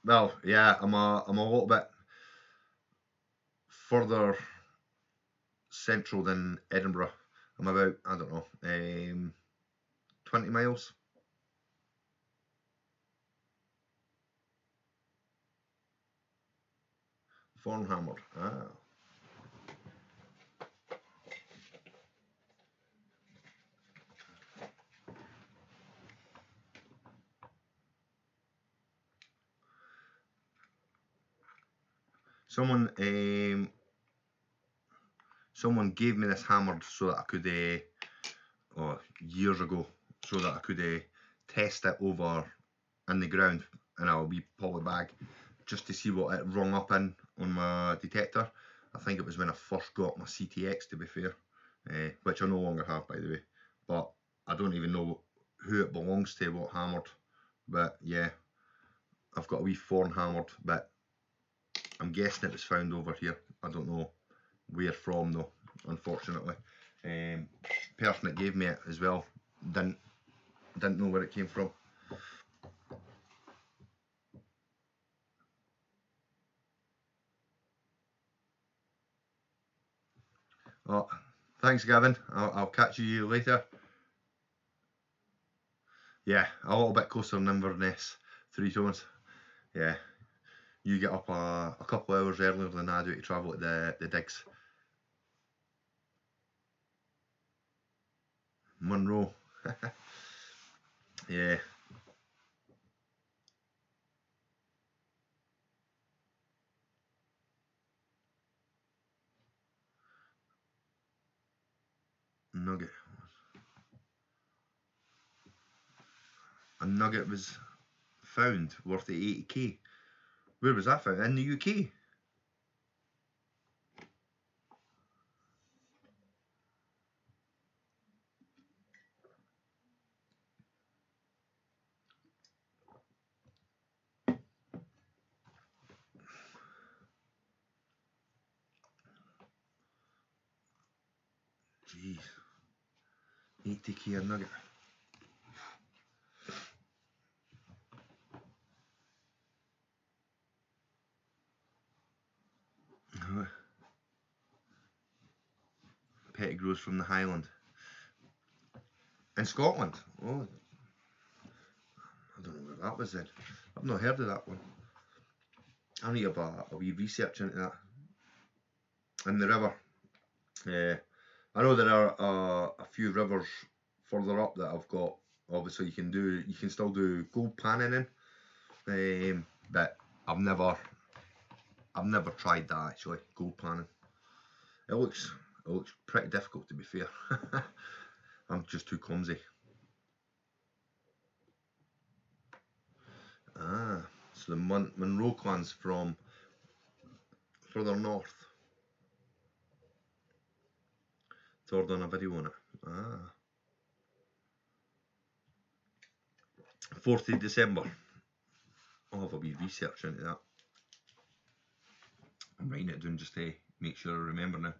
Well, yeah, I'm a little bit further central than Edinburgh. I'm about, I don't know, 20 miles. Thornhammer. Someone gave me this hammer so that I could years ago, so that I could test it over in the ground in a wee poly bag, just to see what it rung up in on my detector. I think it was when I first got my CTX, to be fair, which I no longer have, by the way. But I don't even know who it belongs to, what hammered. But yeah, I've got a wee Thorn hammered, but I'm guessing it was found over here. I don't know where from though, unfortunately. Person that gave me it as well didn't know where it came from. Oh, thanks, Gavin. I'll catch you later. Yeah, a little bit closer than Inverness, Three Tones. Yeah, you get up a couple of hours earlier than I do to travel to the digs. Monroe. Yeah. Nugget. A nugget was found worth 80k. Where was that found? In the UK? Jeez. 80k a nugget. Pettigrews from the Highland. In Scotland? Oh, I don't know where that was then. I've not heard of that one. I need a wee research into that. In the river. I know there are a few rivers further up that I've got. Obviously, you can still do gold panning in, but I've never tried that actually. Gold panning. It looks pretty difficult, to be fair. I'm just too clumsy. So the Monroe clan's from further north. Third on a video on it. 4th of December. I'll have a wee research into that. I'm writing it down just to make sure I remember now.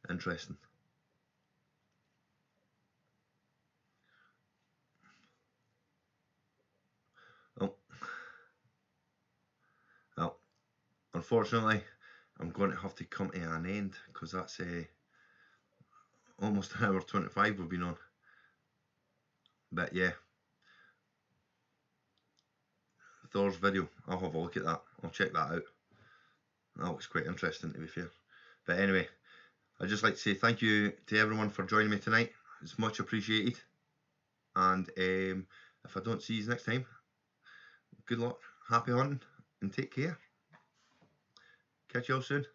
Interesting. unfortunately, I'm going to have to come to an end because that's almost an hour 25 we've been on. But yeah, Thor's video, I'll have a look at that. I'll check that out. That looks quite interesting, to be fair. But anyway, I'd just like to say thank you to everyone for joining me tonight. It's much appreciated. And if I don't see you next time, good luck, happy hunting, and take care. Catch you all soon.